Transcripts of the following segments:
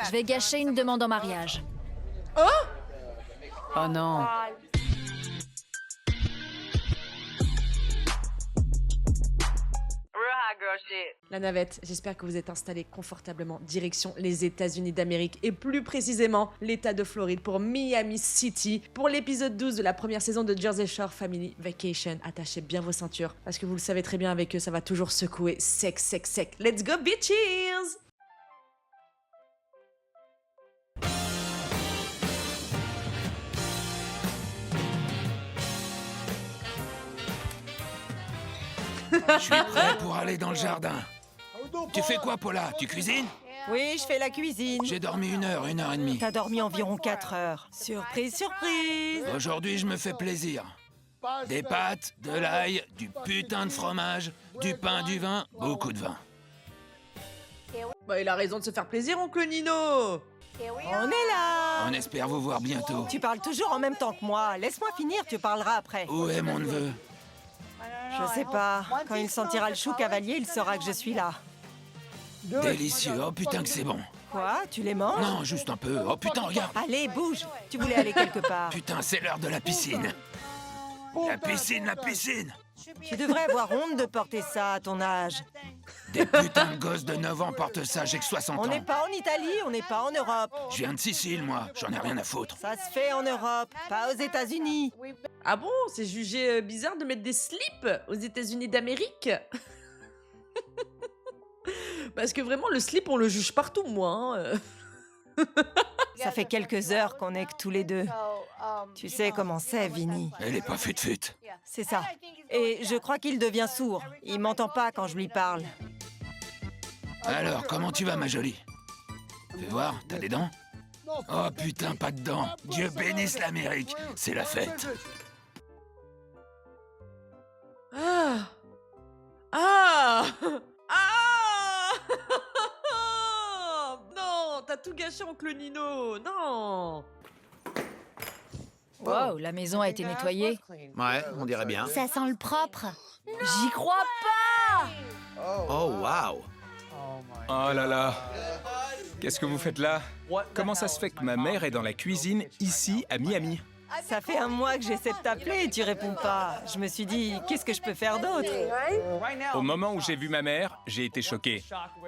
Je vais gâcher une demande en mariage. Oh non. La navette, j'espère que vous êtes installés confortablement direction les États-Unis d'Amérique et plus précisément l'État de Floride pour Miami City pour l'épisode 12 de la première saison de Jersey Shore Family Vacation. Attachez bien vos ceintures parce que vous le savez très bien avec eux, ça va toujours secouer sec, sec, sec. Let's go bitches! Je suis prêt pour aller dans le jardin. Tu fais quoi, Paula? Tu cuisines? Oui, je fais la cuisine. J'ai dormi 1 heure et demie. T'as dormi environ 4 heures. Surprise, surprise. Aujourd'hui, je me fais plaisir. Des pâtes, de l'ail, du putain de fromage, du pain, du vin, beaucoup de vin. Bah il a raison de se faire plaisir, oncle Nino! On est là. On espère vous voir bientôt. Tu parles toujours en même temps que moi. Laisse-moi finir, tu parleras après. Où est mon neveu? Je sais pas. Quand il sentira le chou cavalier, il saura que je suis là. Délicieux, oh putain que c'est bon. Quoi? Tu les manges? Non, juste un peu. Oh putain, regarde. Allez, bouge. Tu voulais aller quelque part. Putain, c'est l'heure de la piscine. La piscine, la piscine. Tu devrais avoir honte de porter ça à ton âge. Des putains de gosses de 9 ans portent ça, j'ai que 60 On n'est ans. pas en Italie, on n'est pas en Europe. Je viens de Sicile, moi. J'en ai rien à foutre. Ça se fait en Europe, pas aux États-Unis. Ah bon? C'est jugé bizarre de mettre des slips aux États-Unis d'Amérique? Parce que vraiment, le slip, on le juge partout, moi. Ça fait quelques heures qu'on est que tous les deux. Tu sais comment c'est, Vinny. Elle est pas fut-fut. C'est ça. Et je crois qu'il devient sourd. Il m'entend pas quand je lui parle. Alors, comment tu vas, ma jolie? Fais voir, t'as des dents? Oh putain, pas de dents. Dieu bénisse l'Amérique. C'est la fête. Ah! Ah! Ah! Non, t'as tout gâché, oncle Nino. Non. Wow, la maison a été nettoyée. Ouais, on dirait bien. Ça sent le propre. J'y crois pas! Oh, waouh! Oh là là. Qu'est-ce que vous faites là? Comment ça se fait que ma mère est dans la cuisine, ici, à Miami? Ça fait un mois que j'essaie de t'appeler et tu réponds pas. Je me suis dit, qu'est-ce que je peux faire d'autre? Au moment où j'ai vu ma mère, j'ai été choqué.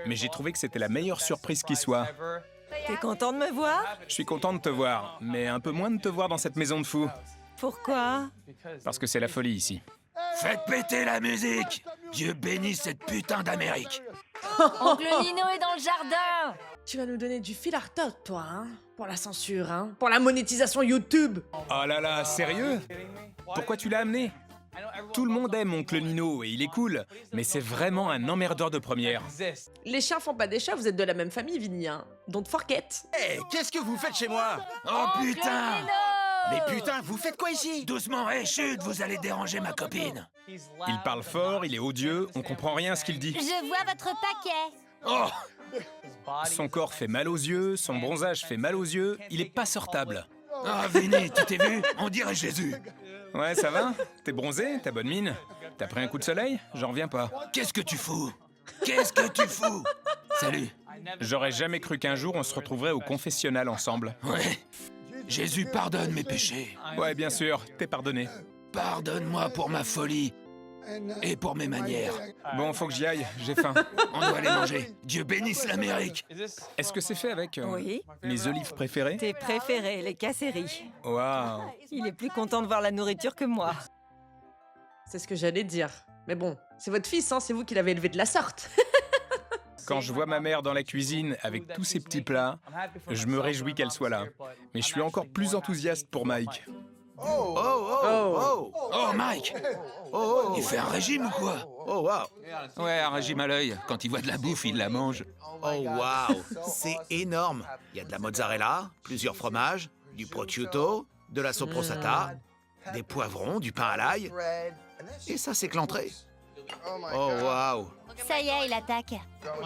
Mais j'ai trouvé que c'était la meilleure surprise qui soit. T'es content de me voir? Je suis content de te voir, mais un peu moins de te voir dans cette maison de fous. Pourquoi? Parce que c'est la folie ici. Faites péter la musique. Dieu bénisse cette putain d'Amérique. Oncle Nino est dans le jardin! Tu vas nous donner du fil à retordre, toi, hein? Pour la censure, hein? Pour la monétisation YouTube. Oh là là, sérieux? Pourquoi tu l'as amené? Tout le monde aime Oncle Nino et il est cool, mais c'est vraiment un emmerdeur de première. Les chiens font pas des chats, vous êtes de la même famille, Vinny, hein? Don't forget. Hé, qu'est-ce que vous faites chez moi? Oh putain! Mais putain, vous faites quoi ici? Doucement, hé, chut, vous allez déranger ma copine. Il parle fort, il est odieux, on comprend rien à ce qu'il dit. Je vois votre paquet. Oh! Son corps fait mal aux yeux, son bronzage fait mal aux yeux, il est pas sortable. Ah, Vinny, tu t'es vu? On dirait Jésus. Ouais, ça va? T'es bronzé? T'as bonne mine? T'as pris un coup de soleil? J'en reviens pas. Qu'est-ce que tu fous? Qu'est-ce que tu fous? Salut. J'aurais jamais cru qu'un jour on se retrouverait au confessionnal ensemble. Ouais. Jésus pardonne mes péchés. Ouais, bien sûr, t'es pardonné. Pardonne-moi pour ma folie et pour mes manières. Bon, faut que j'y aille, j'ai faim. On doit aller manger. Dieu bénisse l'Amérique. Est-ce que c'est fait avec Oui. mes olives préférées? Tes préférés, les casseries. Waouh! Il est plus content de voir la nourriture que moi. C'est ce que j'allais dire. Mais bon, c'est votre fils, hein? C'est vous qui l'avez élevé de la sorte. Quand je vois ma mère dans la cuisine avec tous ces petits plats, je me réjouis qu'elle soit là. Mais je suis encore plus enthousiaste pour Mike. Oh, oh, oh! Oh, Mike! Oh, Il fait un régime ou quoi? oh, waouh! Ouais, un régime à l'œil. Quand il voit de la bouffe, il la mange. Oh, waouh! C'est énorme! Il y a de la mozzarella, plusieurs fromages, du prosciutto, de la sopressata, des poivrons, du pain à l'ail. Et ça, c'est que l'entrée. Oh, waouh! Ça y est, il attaque.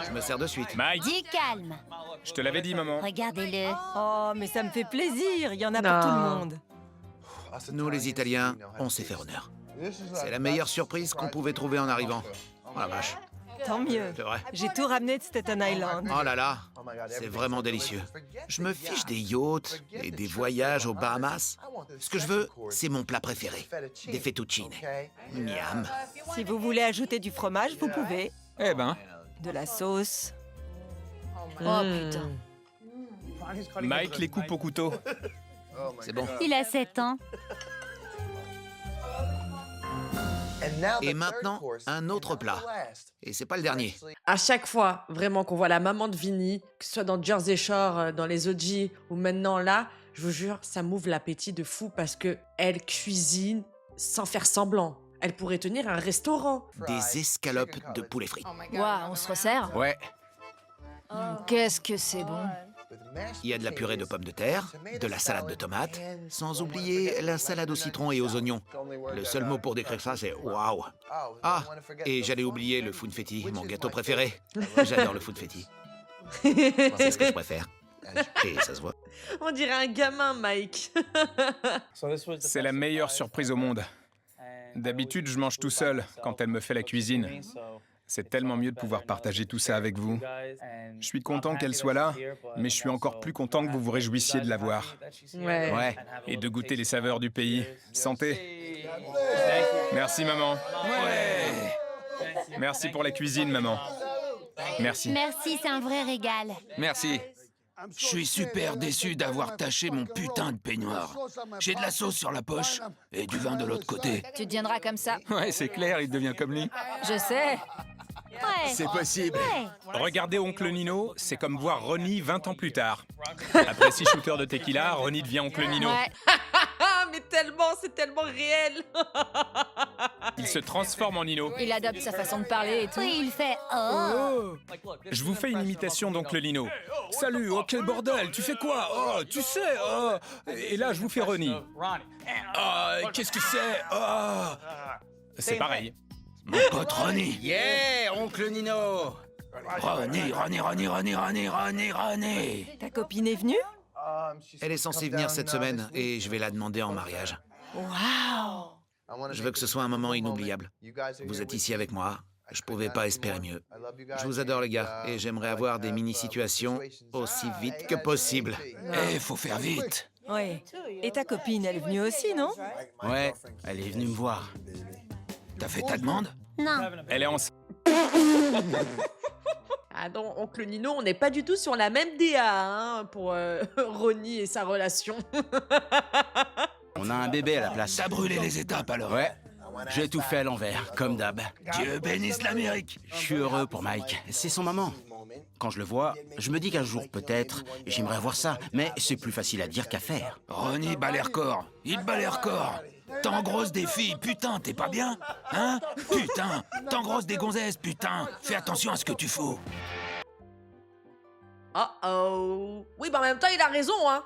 Je me sers de suite. Mike, Dis calme. je te l'avais dit, maman. Regardez-le. Oh, mais ça me fait plaisir, il y en a Non. pour tout le monde. Nous, les Italiens, on sait faire honneur. C'est la meilleure surprise qu'on pouvait trouver en arrivant. Oh la vache. Tant mieux. C'est vrai. J'ai tout ramené de Staten Island. Oh là là, c'est vraiment délicieux. Je me fiche des yachts et des voyages aux Bahamas. Ce que je veux, c'est mon plat préféré, des fettuccine. Miam. Si vous voulez ajouter du fromage, vous pouvez. Eh ben, De la sauce. Oh putain. Mike les coupe au couteau. C'est bon. Il a 7 ans. Et maintenant, un autre plat. Et c'est pas le dernier. À chaque fois, vraiment, qu'on voit la maman de Vinny, que ce soit dans Jersey Shore, dans les OG, ou maintenant là, je vous jure, ça m'ouvre l'appétit de fou parce que elle cuisine sans faire semblant. Elle pourrait tenir un restaurant. Des escalopes de poulet frit. Ouah, on se resserre. Ouais. Qu'est-ce que c'est bon. Il y a de la purée de pommes de terre, de la salade de tomates, sans oublier la salade au citron et aux oignons. Le seul mot pour décrire ça, c'est waouh. Ah, et j'allais oublier le funfetti, mon gâteau préféré. J'adore le funfetti. C'est ce que je préfère. Et ça se voit. On dirait un gamin, Mike. C'est la meilleure surprise au monde. D'habitude, je mange tout seul quand elle me fait la cuisine. C'est tellement mieux de pouvoir partager tout ça avec vous. Je suis content qu'elle soit là, mais je suis encore plus content que vous vous réjouissiez de la voir. Ouais. Ouais, et de goûter les saveurs du pays. Santé. Merci, maman. Ouais. Merci pour la cuisine, maman. Merci. Merci, c'est un vrai régal. Merci. Je suis super déçu d'avoir taché mon putain de peignoir. J'ai de la sauce sur la poche et du vin de l'autre côté. Tu deviendras comme ça. Ouais, c'est clair, il devient comme lui. Je sais. Ouais. C'est possible. Ouais. Regardez Oncle Nino, c'est comme voir Ronnie 20 ans plus tard. Après 6 shooters de tequila, Ronnie devient Oncle Nino. Ouais. Ah, mais tellement, c'est tellement réel. Il se transforme en Nino. Il adopte sa façon de parler et tout. Oui, il fait oh. Je vous fais une imitation d'Oncle Nino. Salut, oh quel bordel, tu fais quoi? Oh, tu sais, oh. Et là, je vous fais Ronnie. Ah, qu'est-ce que c'est? Oh. C'est pareil. Mon pote Ronnie. Yeah, oncle Nino. Ronnie. Ta copine est venue? Elle est censée venir cette semaine et je vais la demander en mariage. Waouh! Je veux que ce soit un moment inoubliable. Vous êtes ici avec moi. Je pouvais pas espérer mieux. Je vous adore les gars et j'aimerais avoir des mini-situations aussi vite que possible. Eh, faut faire vite. Ouais. Et ta copine, elle est venue aussi, non? Ouais, elle est venue me voir. T'as fait ta demande? Non. Elle est en... Ah non, Oncle Nino, on n'est pas du tout sur la même DA hein, pour Ronnie et sa relation. On a un bébé à la place. T'as brûlé les étapes alors? Ouais, j'ai tout fait à l'envers, comme d'hab. Dieu bénisse l'Amérique. Je suis heureux pour Mike. C'est son moment. Quand je le vois, je me dis qu'un jour, peut-être, j'aimerais avoir ça. Mais c'est plus facile à dire qu'à faire. Ronnie bat les records. Il bat les records. T'engrosses des filles, putain, t'es pas bien? Hein? Putain, t'engrosses des gonzesses, putain. Fais attention à ce que tu fous. Oh oh. Oui, bah en même temps, il a raison, hein.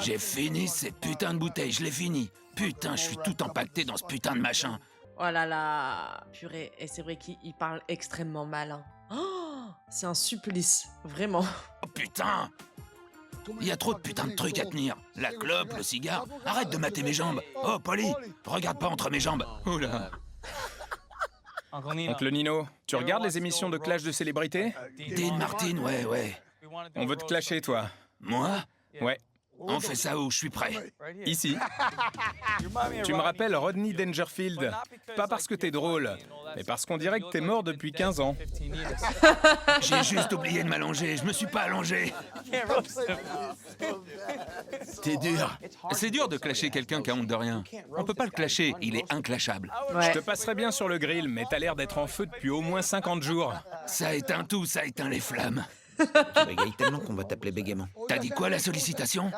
J'ai fini cette putain de bouteille, je l'ai fini. Putain, je suis tout empaqueté dans ce putain de machin. Oh là là. Purée, et c'est vrai qu'il parle extrêmement mal. Hein. Oh, c'est un supplice, vraiment. Oh putain! Il y a trop de putain de trucs à tenir. La clope, le cigare. Arrête de mater mes jambes. Oh, Polly, regarde pas entre mes jambes. Oula. Oncle Nino, tu regardes les émissions de clash de célébrités? Dean Martin, ouais. On veut te clasher, toi. Moi? Ouais, On fait ça où? Je suis prêt. ici. Tu me rappelles Rodney Dangerfield. Pas parce que t'es drôle, mais parce qu'on dirait que t'es mort depuis 15 ans. J'ai juste oublié de m'allonger. Je me suis pas allongé. T'es dur. C'est dur de clasher quelqu'un qui a honte de rien. On peut pas le clasher. Il est inclashable. Ouais. Je te passerais bien sur le grill, mais t'as l'air d'être en feu depuis au moins 50 jours. Ça éteint tout, ça éteint les flammes. Tu bégayes tellement qu'on va t'appeler bégaiement. T'as dit quoi, la sollicitation?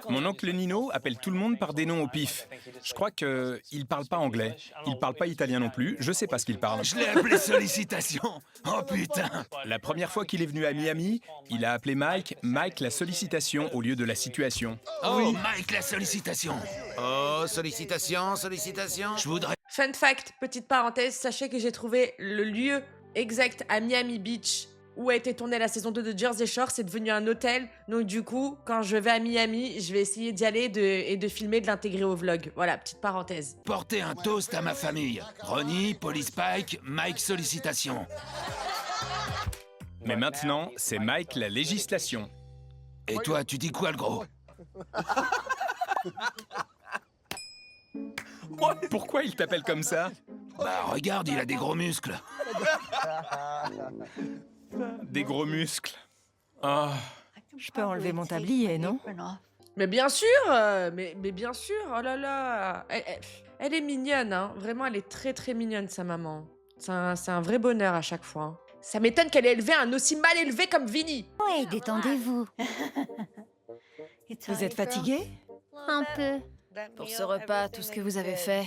Mon oncle Nino appelle tout le monde par des noms au pif. Je crois qu'il parle pas anglais, il parle pas italien non plus, je sais pas ce qu'il parle. Je l'ai appelé sollicitation. Oh putain. La première fois qu'il est venu à Miami, il a appelé Mike la sollicitation au lieu de la situation. Oh, Mike, la sollicitation. Oh, sollicitations. Je voudrais... Fun fact, petite parenthèse, sachez que j'ai trouvé le lieu exact à Miami Beach où a été tournée la saison 2 de Jersey Shore, c'est devenu un hôtel. Donc du coup, quand je vais à Miami, je vais essayer d'y aller et de filmer, de l'intégrer au vlog. Voilà, petite parenthèse. Portez un toast à ma famille. Ronnie, Police Pike, Mike Sollicitation. Mais maintenant, c'est Mike la législation. Et toi, tu dis quoi, le gros? Pourquoi il t'appelle comme ça? Bah regarde, il a des gros muscles. Des gros muscles. Ah, Je peux enlever mon tablier, non? Mais bien sûr, mais bien sûr, oh là là. Elle est mignonne, hein. Vraiment, elle est très très mignonne, sa maman. C'est un vrai bonheur à chaque fois. Hein. Ça m'étonne qu'elle ait élevé un aussi mal élevé comme Vinny. Ouais, détendez-vous. Vous êtes fatigué? Un peu. Pour ce repas, tout ce que vous avez fait.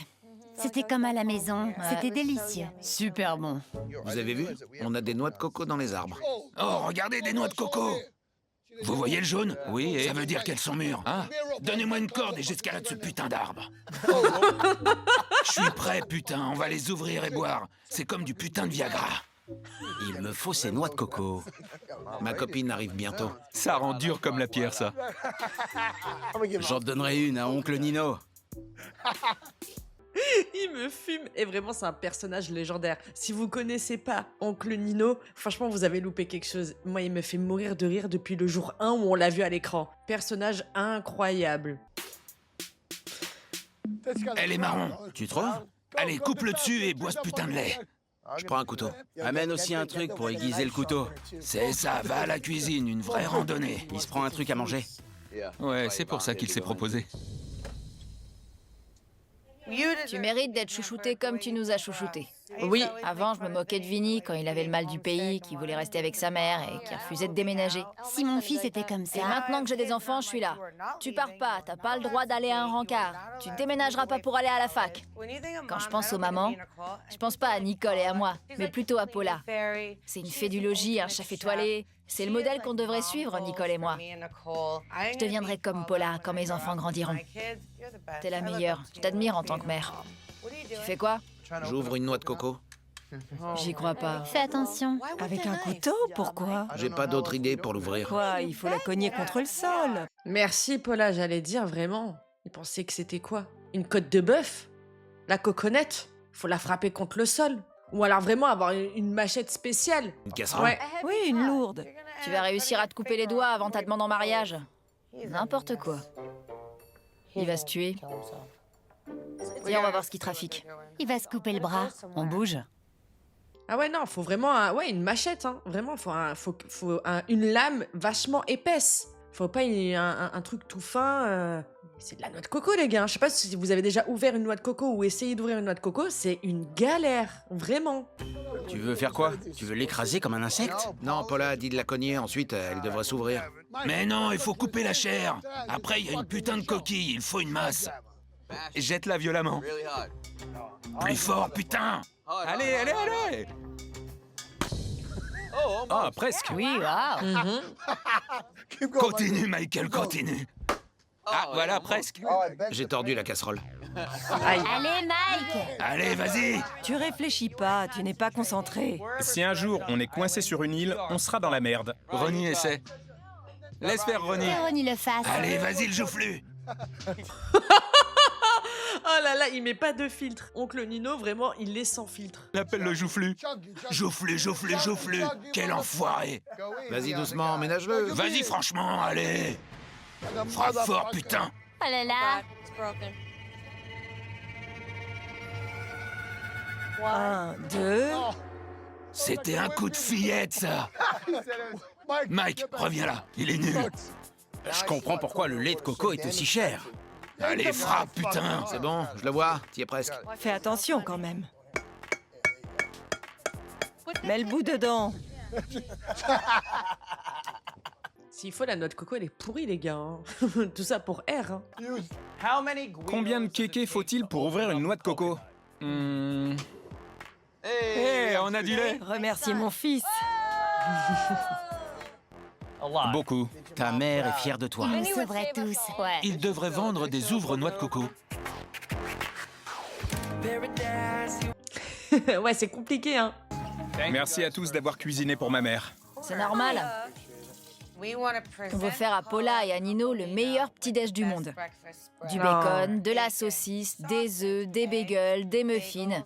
C'était comme à la maison. C'était délicieux. Super bon. Vous avez vu? On a des noix de coco dans les arbres. Oh, regardez des noix de coco. Vous voyez le jaune? Oui, et... Ça veut dire qu'elles sont mûres. Ah, Donnez-moi une corde et j'escalade ce putain d'arbre. Je suis prêt, putain. On va les ouvrir et boire. C'est comme du putain de Viagra. il me faut ces noix de coco. Ma copine arrive bientôt. ça rend dur comme la pierre, ça. J'en donnerai une à oncle Nino. Il me fume. Et vraiment, c'est un personnage légendaire. Si vous connaissez pas Oncle Nino, franchement, vous avez loupé quelque chose. Moi, il me fait mourir de rire depuis le jour 1 où on l'a vu à l'écran. Personnage incroyable. Elle est marron. Tu trouves? Allez, coupe le dessus et bois ce putain de lait. Je prends un couteau. Amène aussi un truc pour aiguiser le couteau. C'est ça, va à la cuisine, une vraie randonnée. Il se prend un truc à manger. Ouais, c'est pour ça qu'il s'est proposé. Tu mérites d'être chouchouté comme tu nous as chouchouté. Oui. Avant, je me moquais de Vinny quand il avait le mal du pays, qui voulait rester avec sa mère et qui refusait de déménager. Si mon fils était comme Et ça. maintenant que j'ai des enfants, je suis là. Tu pars pas, t'as pas le droit d'aller à un rencard. Tu déménageras pas pour aller à la fac. Quand je pense aux mamans, je pense pas à Nicole et à moi, mais plutôt à Paula. C'est une fée du logis, un chef étoilé. C'est le modèle qu'on devrait suivre, Nicole et moi. Je deviendrai comme Paula quand mes enfants grandiront. T'es la meilleure. Je t'admire en tant que mère. Tu fais quoi? J'ouvre une noix de coco. J'y crois pas. Fais attention. Avec un couteau? Pourquoi? J'ai pas d'autre idée pour l'ouvrir. Quoi? Il faut la cogner contre le sol. Merci, Paula, j'allais dire vraiment. Il pensait que c'était quoi? Une côte de bœuf? La coconette? Faut la frapper contre le sol. Ou alors vraiment avoir une machette spéciale. Une casserole. Ouais. Oui, une lourde. Tu vas réussir à te couper les doigts avant ta demande en mariage. N'importe quoi. Il va se tuer. Viens, on va voir ce qu'il trafique. Il va se couper le bras. On bouge. Ah ouais, non, faut vraiment une machette, hein. Vraiment, faut une lame vachement épaisse. Faut pas un truc tout fin. C'est de la noix de coco, les gars. Je sais pas si vous avez déjà ouvert une noix de coco ou essayé d'ouvrir une noix de coco. C'est une galère, vraiment. Tu veux faire quoi? Tu veux l'écraser comme un insecte? Non, Paula a dit de la cogner, ensuite elle devrait s'ouvrir. Mais non, il faut couper la chair. Après, il y a une putain de coquille, il faut une masse. Jette-la violemment. Plus fort, putain. Allez, allez, allez! Ah, presque. Oui, waouh. Continue, Michael, continue. Ah, voilà, presque. J'ai tordu la casserole. Allez, Mike. Allez, vas-y. Tu réfléchis pas, tu n'es pas concentré. Si un jour on est coincé sur une île, on sera dans la merde. Ronnie essaie. Laisse faire Ronnie. Que Ronnie le fasse. Allez, vas-y, le joufflu. Oh là là, il met pas de filtre. Oncle Nino, vraiment, il est sans filtre. L'appelle le joufflu. Joufflu, joufflu, joufflu. Quel enfoiré. Vas-y doucement, ménage-le. Vas-y, franchement, allez. Frappe fort, putain. Oh là là. 1, 2... C'était un coup de fillette, ça. Mike, reviens là. Il est nul. Je comprends pourquoi le lait de coco est aussi cher. Allez, frappe, putain. C'est bon, je le vois, t'y es presque. Fais attention quand même. Mets le bout dedans. S'il faut, la noix de coco, elle est pourrie, les gars. Hein. Tout ça pour R. Hein. Combien de kékés faut-il pour ouvrir une noix de coco? Hé, on a du lait. Remerciez mon fils. Beaucoup. Ta mère est fière de toi. Il nous sauverait tous. Ouais. Il devrait vendre des ouvre-noix de coco. Ouais, c'est compliqué, hein. Merci à tous d'avoir cuisiné pour ma mère. C'est normal. On veut faire à Paula et à Nino le meilleur petit-déj du monde. Du bacon, de la saucisse, des œufs, des bagels, des muffins.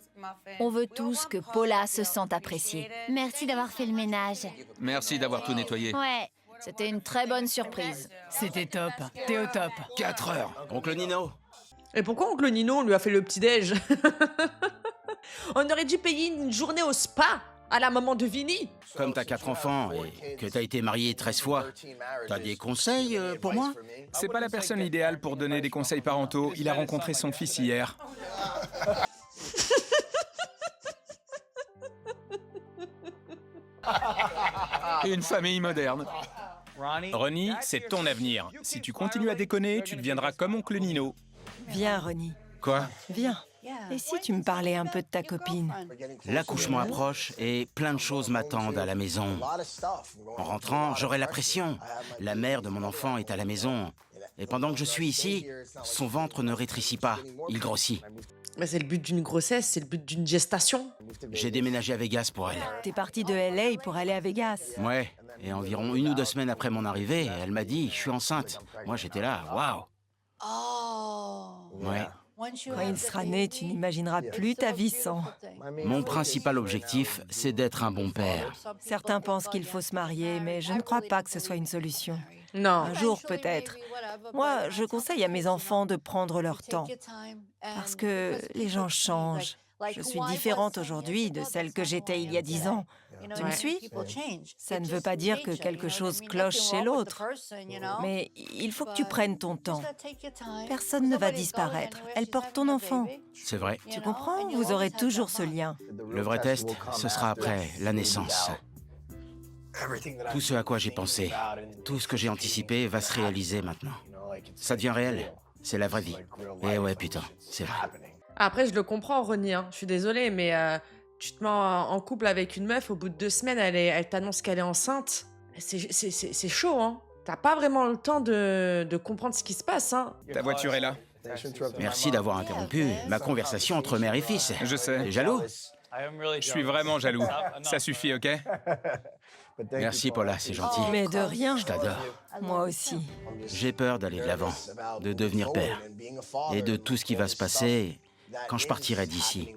On veut tous que Paula se sente appréciée. Merci d'avoir fait le ménage. Merci d'avoir tout nettoyé. Ouais. C'était une très bonne surprise. C'était top. T'es au top. 4 heures. Oncle Nino, Et pourquoi oncle Nino lui a fait le petit-déj? On aurait dû payer une journée au spa à la maman de Vinny. comme t'as 4 enfants et que t'as été marié 13 fois, t'as des conseils pour moi? C'est pas la personne idéale pour donner des conseils parentaux. Il a rencontré son fils hier. Une famille moderne. Ronnie, c'est ton avenir. Si tu continues à déconner, tu deviendras comme oncle Nino. Viens, Ronnie. Quoi? Viens. Et si tu me parlais un peu de ta copine? L'accouchement approche et plein de choses m'attendent à la maison. En rentrant, j'aurai la pression. La mère de mon enfant est à la maison. Et pendant que je suis ici, son ventre ne rétrécit pas, il grossit. Mais c'est le but d'une grossesse, c'est le but d'une gestation. J'ai déménagé à Vegas pour elle. T'es parti de LA pour aller à Vegas. Ouais, et environ 1 ou 2 semaines après mon arrivée, elle m'a dit « je suis enceinte ». Moi j'étais là, waouh. Ouais. Quand il sera né, tu n'imagineras plus ta vie sans. Mon principal objectif, c'est d'être un bon père. Certains pensent qu'il faut se marier, mais je ne crois pas que ce soit une solution. Non. Un jour peut-être. Moi, je conseille à mes enfants de prendre leur temps. Parce que les gens changent. Je suis différente aujourd'hui de celle que j'étais il y a 10 ans. Tu me suis? Ça ne veut pas dire que quelque chose cloche chez l'autre. Mais il faut que tu prennes ton temps. Personne ne va disparaître. Elle porte ton enfant. C'est vrai. Tu comprends? Vous aurez toujours ce lien. Le vrai test, ce sera après la naissance. Tout ce à quoi j'ai pensé, tout ce que j'ai anticipé va se réaliser maintenant. Ça devient réel. C'est la vraie vie. Et ouais, putain, c'est vrai. Après, je le comprends, Ronnie, hein. Je suis désolée, mais tu te mets en couple avec une meuf, au bout de 2 semaines, elle t'annonce qu'elle est enceinte. C'est chaud, hein. T'as pas vraiment le temps de comprendre ce qui se passe, hein. Ta voiture est là. Merci d'avoir interrompu ma conversation entre mère et fils. Je sais. T'es jaloux? Je suis vraiment jaloux. Ça suffit, ok? Merci Paula, c'est gentil. Mais de rien. Je t'adore. Moi aussi. J'ai peur d'aller de l'avant, de devenir père. Et de tout ce qui va se passer quand je partirai d'ici.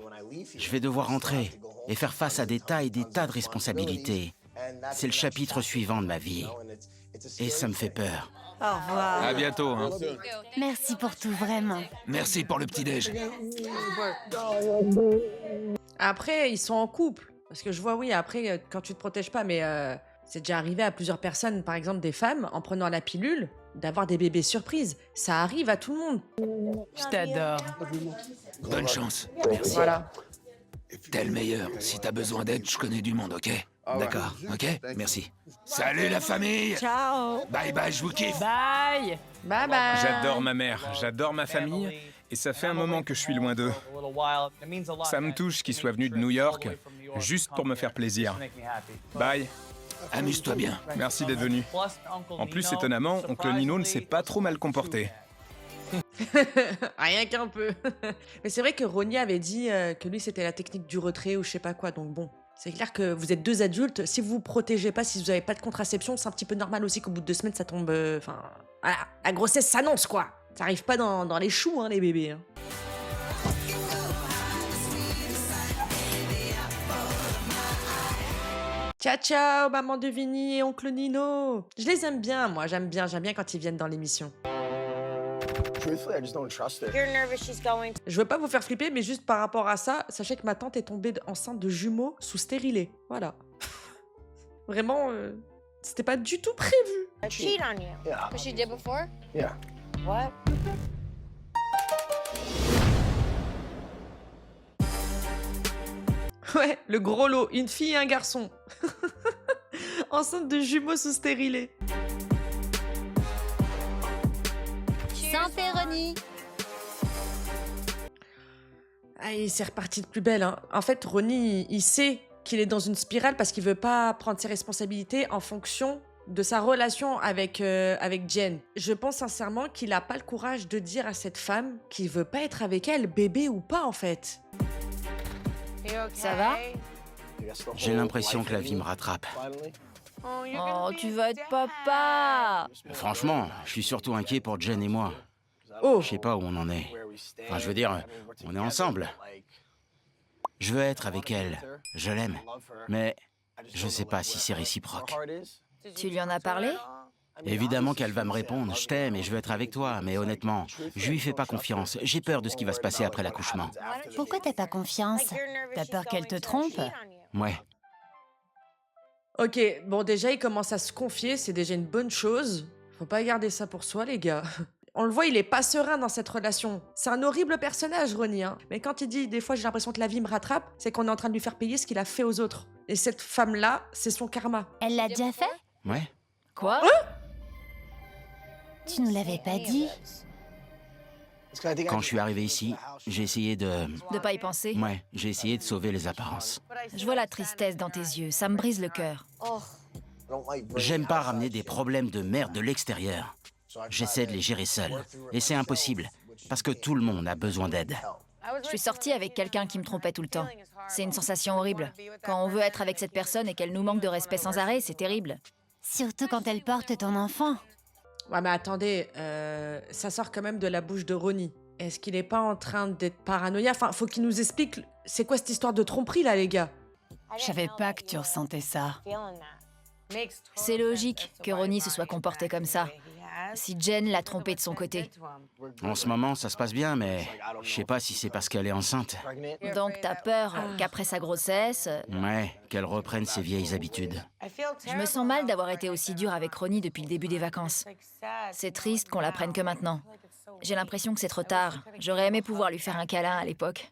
Je vais devoir rentrer et faire face à des tas et des tas de responsabilités. C'est le chapitre suivant de ma vie. Et ça me fait peur. Au revoir. À bientôt, hein. Merci pour tout, vraiment. Merci pour le petit-déj. Après, ils sont en couple. Parce que je vois, oui, après, quand tu te protèges pas, mais c'est déjà arrivé à plusieurs personnes, par exemple des femmes, en prenant la pilule, d'avoir des bébés surprises. Ça arrive à tout le monde. Je t'adore. Bonne chance. Merci. Voilà. T'es le meilleur. Si t'as besoin d'aide, je connais du monde, ok? D'accord, ok? Merci. Salut la famille! Ciao. Bye bye, je vous kiffe! Bye. Bye bye. J'adore ma mère, j'adore ma famille, et ça fait un moment que je suis loin d'eux. Ça me touche qu'ils soient venus de New York, juste pour me faire plaisir. Bye. Amuse-toi bien. Merci d'être venu. En plus, étonnamment, oncle Nino ne s'est pas trop mal comporté. Rien qu'un peu. Mais c'est vrai que Ronnie avait dit que lui, c'était la technique du retrait ou je sais pas quoi, donc bon. C'est clair que vous êtes 2 adultes, si vous vous protégez pas, si vous avez pas de contraception, c'est un petit peu normal aussi qu'au bout de 2 semaines, ça tombe... Enfin, voilà, la grossesse s'annonce, quoi. Ça arrive pas dans les choux, hein, les bébés. Hein. Ciao, ciao, maman de Vinny et oncle Nino. Je les aime bien, moi, j'aime bien quand ils viennent dans l'émission. Je veux pas vous faire flipper, mais juste par rapport à ça, sachez que ma tante est tombée enceinte de jumeaux sous stérilet. Voilà. Vraiment, c'était pas du tout prévu. Cheat on you. Yeah. What she did before? Yeah. What? Ouais, le gros lot, une fille et un garçon. Enceinte de jumeaux sous stérilet. Santé, Ronnie. Ah, c'est reparti de plus belle. Hein. En fait, Ronnie, il sait qu'il est dans une spirale parce qu'il veut pas prendre ses responsabilités en fonction de sa relation avec Jen. Je pense sincèrement qu'il a pas le courage de dire à cette femme qu'il veut pas être avec elle, bébé ou pas en fait. Ça va? J'ai l'impression que la vie me rattrape. Oh, tu vas être papa. Franchement, je suis surtout inquiet pour Jen et moi. Oh, Je sais pas où on en est. Enfin, je veux dire, on est ensemble. Je veux être avec elle. Je l'aime. Mais je sais pas si c'est réciproque. Tu lui en as parlé? Évidemment qu'elle va me répondre, je t'aime et je veux être avec toi, mais honnêtement, je lui fais pas confiance. J'ai peur de ce qui va se passer après l'accouchement. Pourquoi t'as pas confiance? T'as peur qu'elle te trompe? Ouais. ok. Bon, déjà, il commence à se confier. C'est déjà une bonne chose. Faut pas garder ça pour soi, les gars. On le voit, il est pas serein dans cette relation. C'est un horrible personnage, Ronnie. Hein. Mais quand il dit « des fois, j'ai l'impression que la vie me rattrape », c'est qu'on est en train de lui faire payer ce qu'il a fait aux autres. Et cette femme-là, c'est son karma. Elle l'a déjà fait? Ouais. Quoi? Tu nous l'avais pas dit. Quand je suis arrivé ici, j'ai essayé de... De pas y penser? Ouais, j'ai essayé de sauver les apparences. Je vois la tristesse dans tes yeux, ça me brise le cœur. J'aime pas ramener des problèmes de merde de l'extérieur. J'essaie de les gérer seul. Et c'est impossible, parce que tout le monde a besoin d'aide. Je suis sortie avec quelqu'un qui me trompait tout le temps. C'est une sensation horrible. Quand on veut être avec cette personne et qu'elle nous manque de respect sans arrêt, c'est terrible. Surtout quand elle porte ton enfant. Ouais, mais attendez, ça sort quand même de la bouche de Ronnie. Est-ce qu'il est pas en train d'être paranoïaque? Enfin, faut qu'il nous explique, c'est quoi cette histoire de tromperie, là, les gars? Je savais pas que tu ressentais ça. C'est logique que Ronnie se soit comporté comme ça. Si Jen l'a trompé de son côté. En ce moment, ça se passe bien, mais je sais pas si c'est parce qu'elle est enceinte. Donc t'as peur qu'après sa grossesse... Ouais, qu'elle reprenne ses vieilles habitudes. Je me sens mal d'avoir été aussi dure avec Ronnie depuis le début des vacances. C'est triste qu'on la prenne que maintenant. J'ai l'impression que c'est trop tard. J'aurais aimé pouvoir lui faire un câlin à l'époque.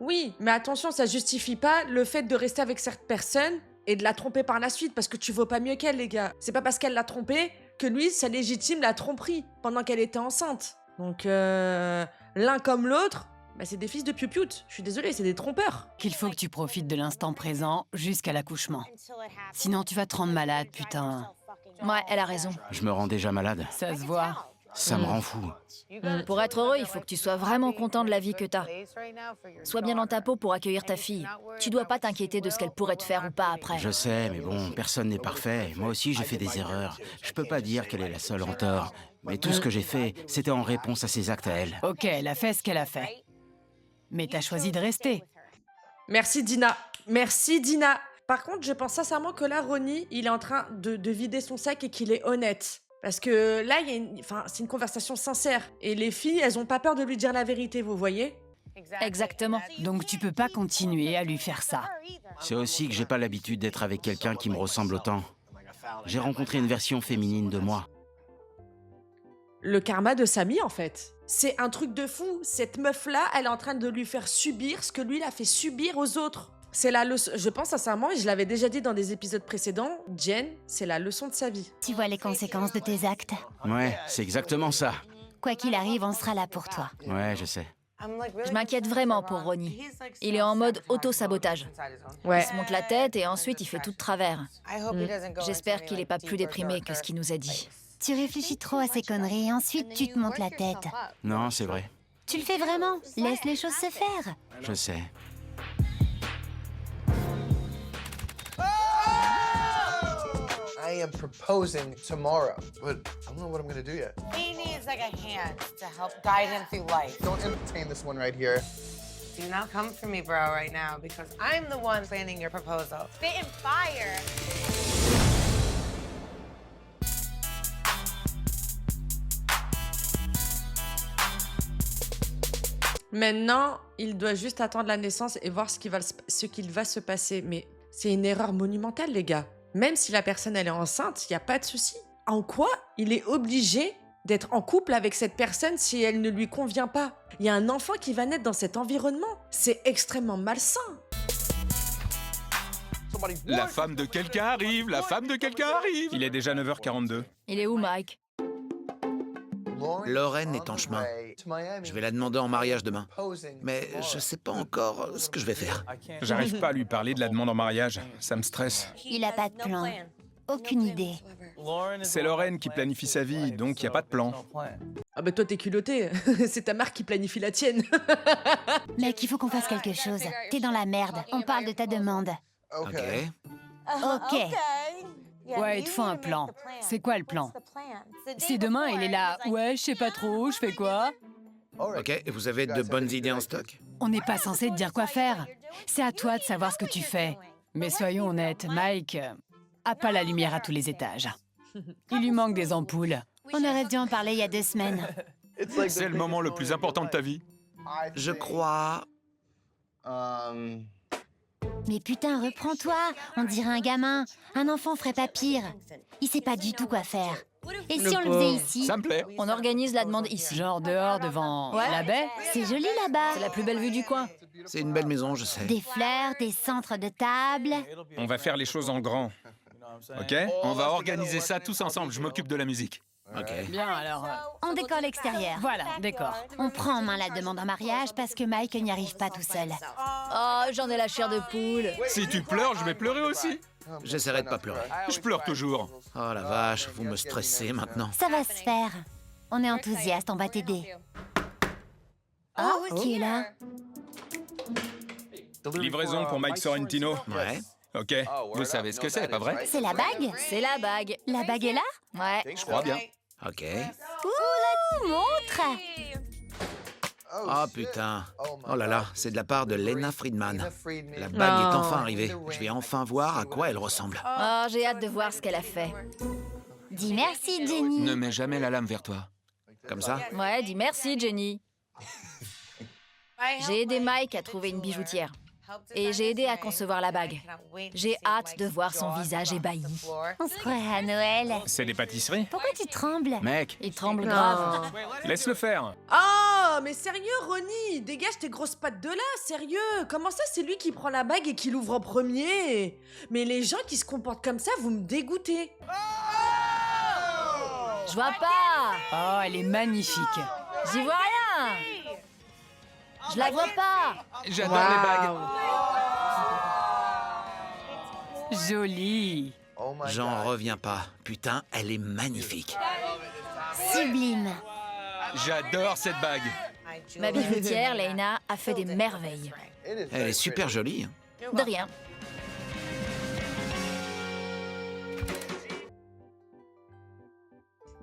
Oui, mais attention, ça justifie pas le fait de rester avec cette personne et de la tromper par la suite, parce que tu vaux pas mieux qu'elle, les gars. C'est pas parce qu'elle l'a trompée que lui, ça légitime la tromperie pendant qu'elle était enceinte. Donc, l'un comme l'autre, bah, c'est des fils de piou-piout. Je suis désolée, c'est des trompeurs. Qu'il faut que tu profites de l'instant présent jusqu'à l'accouchement. Sinon, tu vas te rendre malade, putain. Ouais, elle a raison. Je me rends déjà malade. Ça se voit. Ça me rend fou. Pour être heureux, il faut que tu sois vraiment content de la vie que t'as. Sois bien dans ta peau pour accueillir ta fille. Tu dois pas t'inquiéter de ce qu'elle pourrait te faire ou pas après. Je sais, mais bon, personne n'est parfait. Moi aussi, j'ai fait des erreurs. Je peux pas dire qu'elle est la seule en tort. Mais tout ce que j'ai fait, c'était en réponse à ses actes à elle. Ok, elle a fait ce qu'elle a fait. Mais t'as choisi de rester. Merci, Dina. Merci, Dina. Par contre, je pense sincèrement que là, Ronnie, il est en train de vider son sac et qu'il est honnête. Parce que là, c'est une conversation sincère. Et les filles, elles ont pas peur de lui dire la vérité, vous voyez? Exactement. Donc tu peux pas continuer à lui faire ça. C'est aussi que j'ai pas l'habitude d'être avec quelqu'un qui me ressemble autant. J'ai rencontré une version féminine de moi. Le karma de Samy, en fait. C'est un truc de fou. Cette meuf-là, elle est en train de lui faire subir ce que lui, il a fait subir aux autres. C'est la leçon, je pense sincèrement, et je l'avais déjà dit dans des épisodes précédents, Jen, c'est la leçon de sa vie. Tu vois les conséquences de tes actes. Ouais, c'est exactement ça. Quoi qu'il arrive, on sera là pour toi. Ouais, je sais. Je m'inquiète vraiment pour Ronnie. Il est en mode auto-sabotage. Ouais. Il se monte la tête et ensuite il fait tout de travers. J'espère qu'il est pas plus déprimé que ce qu'il nous a dit. Tu réfléchis trop à ces conneries et ensuite tu te montes la tête. Non, c'est vrai. Tu le fais vraiment. Laisse les choses se faire. Je sais. I am proposing tomorrow, but I don't know what I'm gonna do yet. He needs like a hand to help guide him through life. Don't entertain this one right here. Do not come for me, bro, right now, because I'm the one planning your proposal. Spit and fire. Maintenant, il doit juste attendre la naissance et voir ce qu'il va se passer. Mais c'est une erreur monumentale, les gars. Même si la personne, elle est enceinte, il n'y a pas de souci. En quoi il est obligé d'être en couple avec cette personne si elle ne lui convient pas? Il y a un enfant qui va naître dans cet environnement. C'est extrêmement malsain. La femme de quelqu'un arrive, la femme de quelqu'un arrive. Il est déjà 9h42. Il est où, Mike? Lauren est en chemin. Je vais la demander en mariage demain. Mais je sais pas encore ce que je vais faire. J'arrive pas à lui parler de la demande en mariage. Ça me stresse. Il a pas de plan. Aucune idée. C'est Lauren qui planifie sa vie, donc il y a pas de plan. Ah bah toi t'es culotté. C'est ta mère qui planifie la tienne. Mec, il faut qu'on fasse quelque chose. T'es dans la merde. On parle de ta demande. Ok. Ok. Ouais, il te faut un plan. C'est quoi le plan? Si demain il est là, ouais, je sais pas trop, je fais quoi? Ok, et vous avez de bonnes idées en stock? On n'est pas censé te dire quoi faire. C'est à toi de savoir ce que tu fais. Mais soyons honnêtes, Mike a pas la lumière à tous les étages. Il lui manque des ampoules. On aurait dû en parler il y a 2 semaines. C'est le moment le plus important de ta vie. Je crois... Mais putain, reprends-toi. On dirait un gamin. Un enfant ferait pas pire. Il sait pas du tout quoi faire. Et si on le faisait ici? Ça me plaît. On organise la demande ici. Genre dehors devant la baie. C'est joli là-bas. C'est la plus belle vue du coin. C'est une belle maison, je sais. Des fleurs, des centres de table. On va faire les choses en grand. Ok? On va organiser ça tous ensemble, je m'occupe de la musique. Ok. Bien alors. On décore l'extérieur. Voilà, décor. On prend en main la demande en mariage parce que Mike n'y arrive pas tout seul. Oh, j'en ai la chair de poule. Si tu pleures, je vais pleurer aussi. J'essaierai de pas pleurer. Je pleure toujours. Oh la vache, vous me stressez maintenant. Ça va se faire. On est enthousiaste, on va t'aider. Oh, qui est là? Livraison pour Mike Sorrentino. Ouais. Ok. Vous savez ce que c'est, pas vrai? C'est la bague? C'est la bague. La bague est là? Ouais. Je crois bien. Ok. Ouh, montre! Oh putain. Oh là là, c'est de la part de Lena Friedman. La bague est enfin arrivée. Je vais enfin voir à quoi elle ressemble. Oh, j'ai hâte de voir ce qu'elle a fait. Dis merci, Jenny. Ne mets jamais la lame vers toi. Comme ça? Ouais, dis merci, Jenny. J'ai aidé Mike à trouver une bijoutière. Et j'ai aidé à concevoir la bague. J'ai hâte de voir son visage ébahi. On se croirait à Noël. C'est des pâtisseries? Pourquoi tu trembles? Mec, Il tremble grave. Laisse-le faire. Oh, mais sérieux, Ronnie, dégage tes grosses pattes de là, sérieux. Comment ça, c'est lui qui prend la bague et qui l'ouvre en premier? Mais les gens qui se comportent comme ça, vous me dégoûtez. Je vois pas. Oh, elle est magnifique. J'y vois rien. Je la vois pas. J'adore les bagues. Jolie. J'en reviens pas. Putain, elle est magnifique. Sublime. J'adore cette bague. Ma bijoutière, Lena, a fait des merveilles. Elle est super jolie. De rien.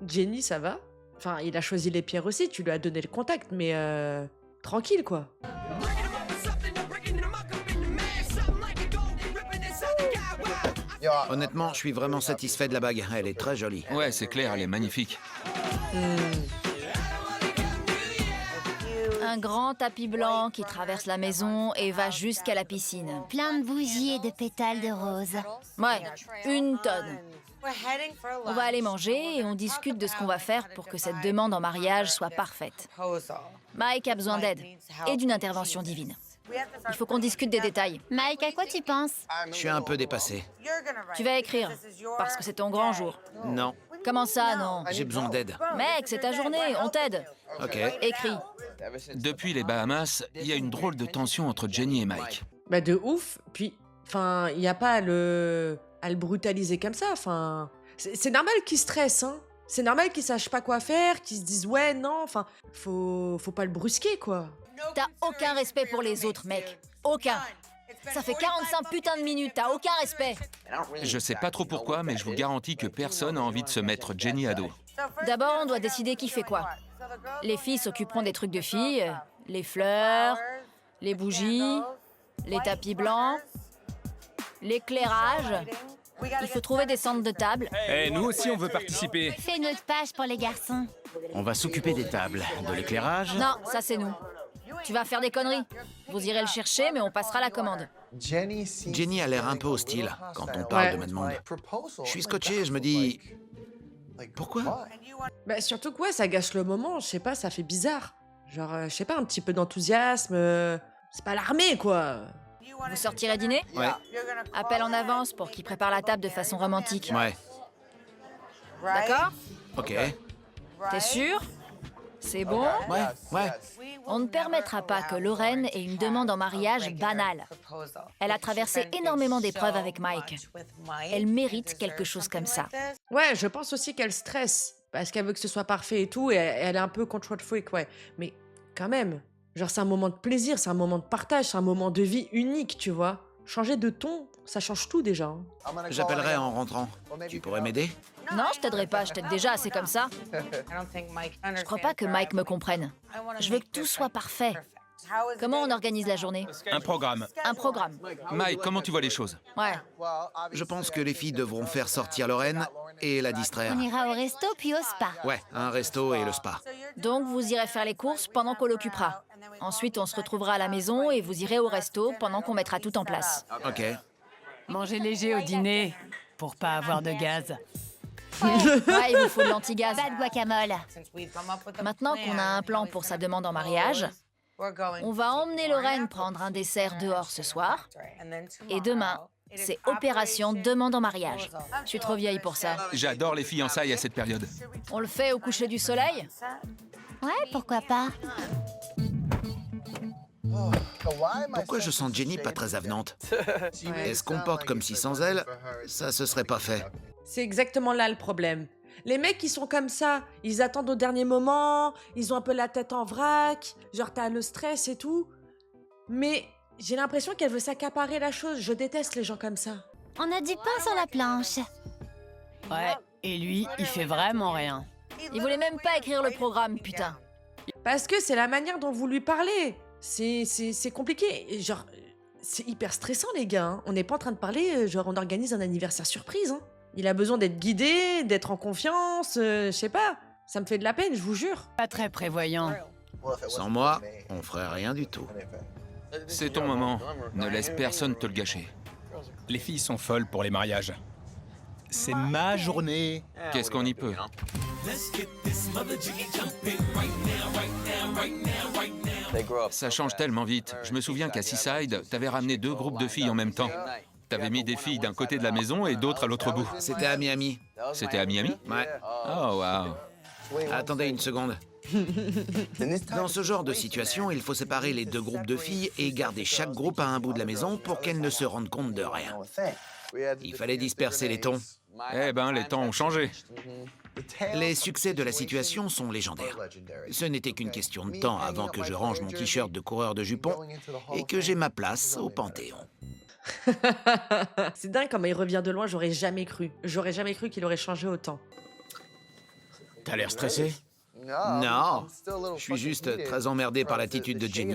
Jenny, ça va? Enfin, il a choisi les pierres aussi, tu lui as donné le contact, mais tranquille, quoi. Honnêtement, je suis vraiment satisfait de la bague. Elle est très jolie. Ouais, c'est clair, elle est magnifique. Un grand tapis blanc qui traverse la maison et va jusqu'à la piscine. Plein de bougies et de pétales de rose. Ouais, une tonne. On va aller manger et on discute de ce qu'on va faire pour que cette demande en mariage soit parfaite. Mike a besoin d'aide et d'une intervention divine. Il faut qu'on discute des détails. Mike, à quoi tu penses? Je suis un peu dépassé. Tu vas écrire, parce que c'est ton grand jour. Non, Comment ça, non? j'ai besoin d'aide. Mec, c'est ta journée, on t'aide. Ok. Écris. Depuis les Bahamas, il y a une drôle de tension entre Jenny et Mike. Bah de ouf, puis, enfin, il n'y a pas à le brutaliser comme ça, enfin... C'est normal qu'il stresse, hein. C'est normal qu'il sache pas quoi faire, qu'il se dise ouais, non, enfin, faut pas le brusquer, quoi. T'as aucun respect pour les autres, mec. Aucun. Ça fait 45 putains de minutes, t'as aucun respect. Je sais pas trop pourquoi, mais je vous garantis que personne n'a envie de se mettre Jenny à dos. D'abord, on doit décider qui fait quoi. Les filles s'occuperont des trucs de filles, les fleurs, les bougies, les tapis blancs, l'éclairage. Il faut trouver des centres de table. Eh, nous aussi, on veut participer. Fais une autre page pour les garçons. on va s'occuper des tables, de l'éclairage. Non, ça c'est nous. Tu vas faire des conneries. Vous irez le chercher, mais on passera la commande. Jenny a l'air un peu hostile quand on parle de ma demande. Je suis scotché, je me dis... Pourquoi? Bah surtout que ouais, ça gâche le moment, je sais pas, ça fait bizarre. Genre, je sais pas, un petit peu d'enthousiasme... C'est pas l'armée, quoi. Vous sortirez dîner? Ouais. Appelle en avance pour qu'il prépare la table de façon romantique. Ouais. D'accord? Ok. T'es sûr? C'est bon? Ouais. On ne permettra pas que Lorraine ait une demande en mariage banale. Elle a traversé énormément d'épreuves avec Mike. Elle mérite quelque chose comme ça. Ouais, je pense aussi qu'elle stresse, parce qu'elle veut que ce soit parfait et tout, et elle est un peu control freak, ouais. Mais quand même, genre c'est un moment de plaisir, c'est un moment de partage, c'est un moment de vie unique, tu vois. changer de ton, ça change tout déjà. Hein. J'appellerai en rentrant. Tu pourrais m'aider? Non, je t'aiderai pas, je t'aide déjà assez comme ça. Je crois pas que Mike me comprenne. Je veux que tout soit parfait. Comment on organise la journée? Un programme. Un programme. Mike, comment tu vois les choses? Ouais. Je pense que les filles devront faire sortir Lorraine et la distraire. On ira au resto puis au spa. Ouais, un resto et le spa. Donc vous irez faire les courses pendant qu'on l'occupera. Ensuite, on se retrouvera à la maison et vous irez au resto pendant qu'on mettra tout en place. Ok. Mangez léger au dîner pour pas avoir de gaz. Ouais, il vous faut de l'antigaz. Pas de guacamole. Maintenant qu'on a un plan pour sa demande en mariage, on va emmener Lorraine prendre un dessert dehors ce soir. Et demain, c'est opération demande en mariage. Je suis trop vieille pour ça. J'adore les fiançailles à cette période. On le fait au coucher du soleil? Ouais, pourquoi pas. Pourquoi je sens Jenny pas très avenante? Elle se comporte comme si sans elle, ça se serait pas fait. C'est exactement là le problème. Les mecs qui sont comme ça, ils attendent au dernier moment, ils ont un peu la tête en vrac, genre t'as le stress et tout. Mais j'ai l'impression qu'elle veut s'accaparer la chose, je déteste les gens comme ça. On a du pain sur la planche. Ouais, et lui, il fait vraiment rien. Il voulait même pas écrire le programme, putain. Parce que c'est la manière dont vous lui parlez. C'est compliqué. Et genre, c'est hyper stressant les gars. Hein. On n'est pas en train de parler, genre on organise un anniversaire surprise. Hein. Il a besoin d'être guidé, d'être en confiance, je sais pas. Ça me fait de la peine, je vous jure. Pas très prévoyant. Sans moi, on ferait rien du tout. C'est ton moment. Ne laisse personne te le gâcher. Les filles sont folles pour les mariages. C'est ma journée. Qu'est-ce qu'on y peut? Ça change tellement vite. Je me souviens qu'à Seaside, t'avais ramené 2 groupes de filles en même temps. T'avais mis des filles d'un côté de la maison et d'autres à l'autre bout. C'était à Miami. C'était à Miami? Ouais. Oh, waouh. Attendez une seconde. Dans ce genre de situation, il faut séparer les 2 groupes de filles et garder chaque groupe à un bout de la maison pour qu'elles ne se rendent compte de rien. Il fallait disperser les tons. Eh ben, les temps ont changé. Les succès de la situation sont légendaires. Ce n'était qu'une question de temps avant que je range mon t-shirt de coureur de jupons et que j'ai ma place au Panthéon. C'est dingue comment il revient de loin, j'aurais jamais cru. J'aurais jamais cru qu'il aurait changé autant. T'as l'air stressé? Non, je suis juste très emmerdé par l'attitude de Jenny.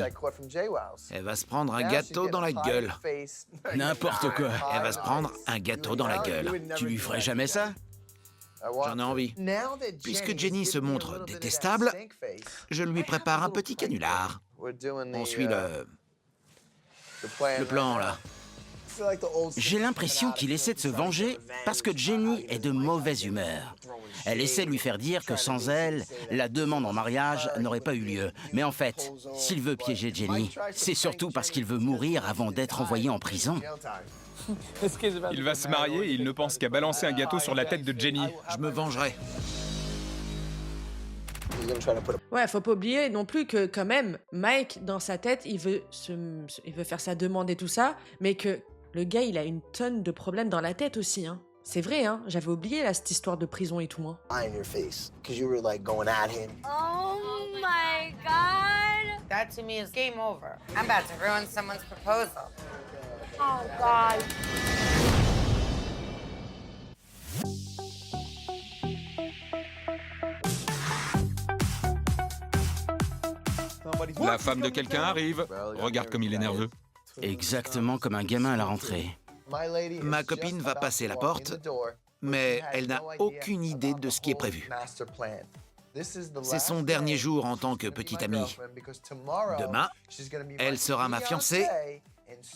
Elle va se prendre un gâteau dans la gueule. N'importe quoi. Elle va se prendre un gâteau dans la gueule. Tu lui ferais jamais ça? J'en ai envie. Puisque Jenny se montre détestable, je lui prépare un petit canular. On suit le plan, là. J'ai l'impression qu'il essaie de se venger parce que Jenny est de mauvaise humeur. Elle essaie de lui faire dire que sans elle, la demande en mariage n'aurait pas eu lieu. Mais en fait, s'il veut piéger Jenny, c'est surtout parce qu'il veut mourir avant d'être envoyé en prison. Il va se marier et il ne pense qu'à balancer un gâteau sur la tête de Jenny. Je me vengerai. Ouais, faut pas oublier non plus que quand même, Mike, dans sa tête, il veut faire sa demande et tout ça, mais que le gars, il a une tonne de problèmes dans la tête aussi, hein. C'est vrai, hein. J'avais oublié là cette histoire de prison et tout, hein. Oh my God! That to me is game over. I'm about to ruin someone's proposal. Oh God. La femme de quelqu'un arrive. Regarde comme il est nerveux. Exactement comme un gamin à la rentrée. Ma copine va passer la porte, mais elle n'a aucune idée de ce qui est prévu. C'est son dernier jour en tant que petite amie. Demain, elle sera ma fiancée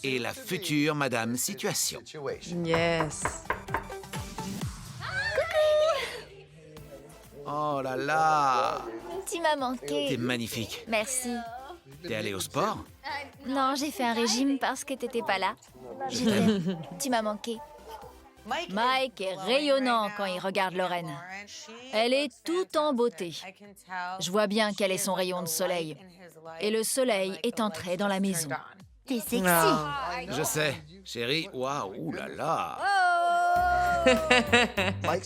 et la future Madame Situation. Yes. Oh là là! Tu m'as manqué. T'es magnifique. Merci. T'es allée au sport? Non, j'ai fait un régime parce que t'étais pas là. Je t'aime. Tu m'as manqué. Mike est rayonnant quand il regarde Lorraine. Elle est toute en beauté. Je vois bien quel est son rayon de soleil. Et le soleil est entré dans la maison. T'es sexy. Je sais. Chérie, waouh, ouh là là!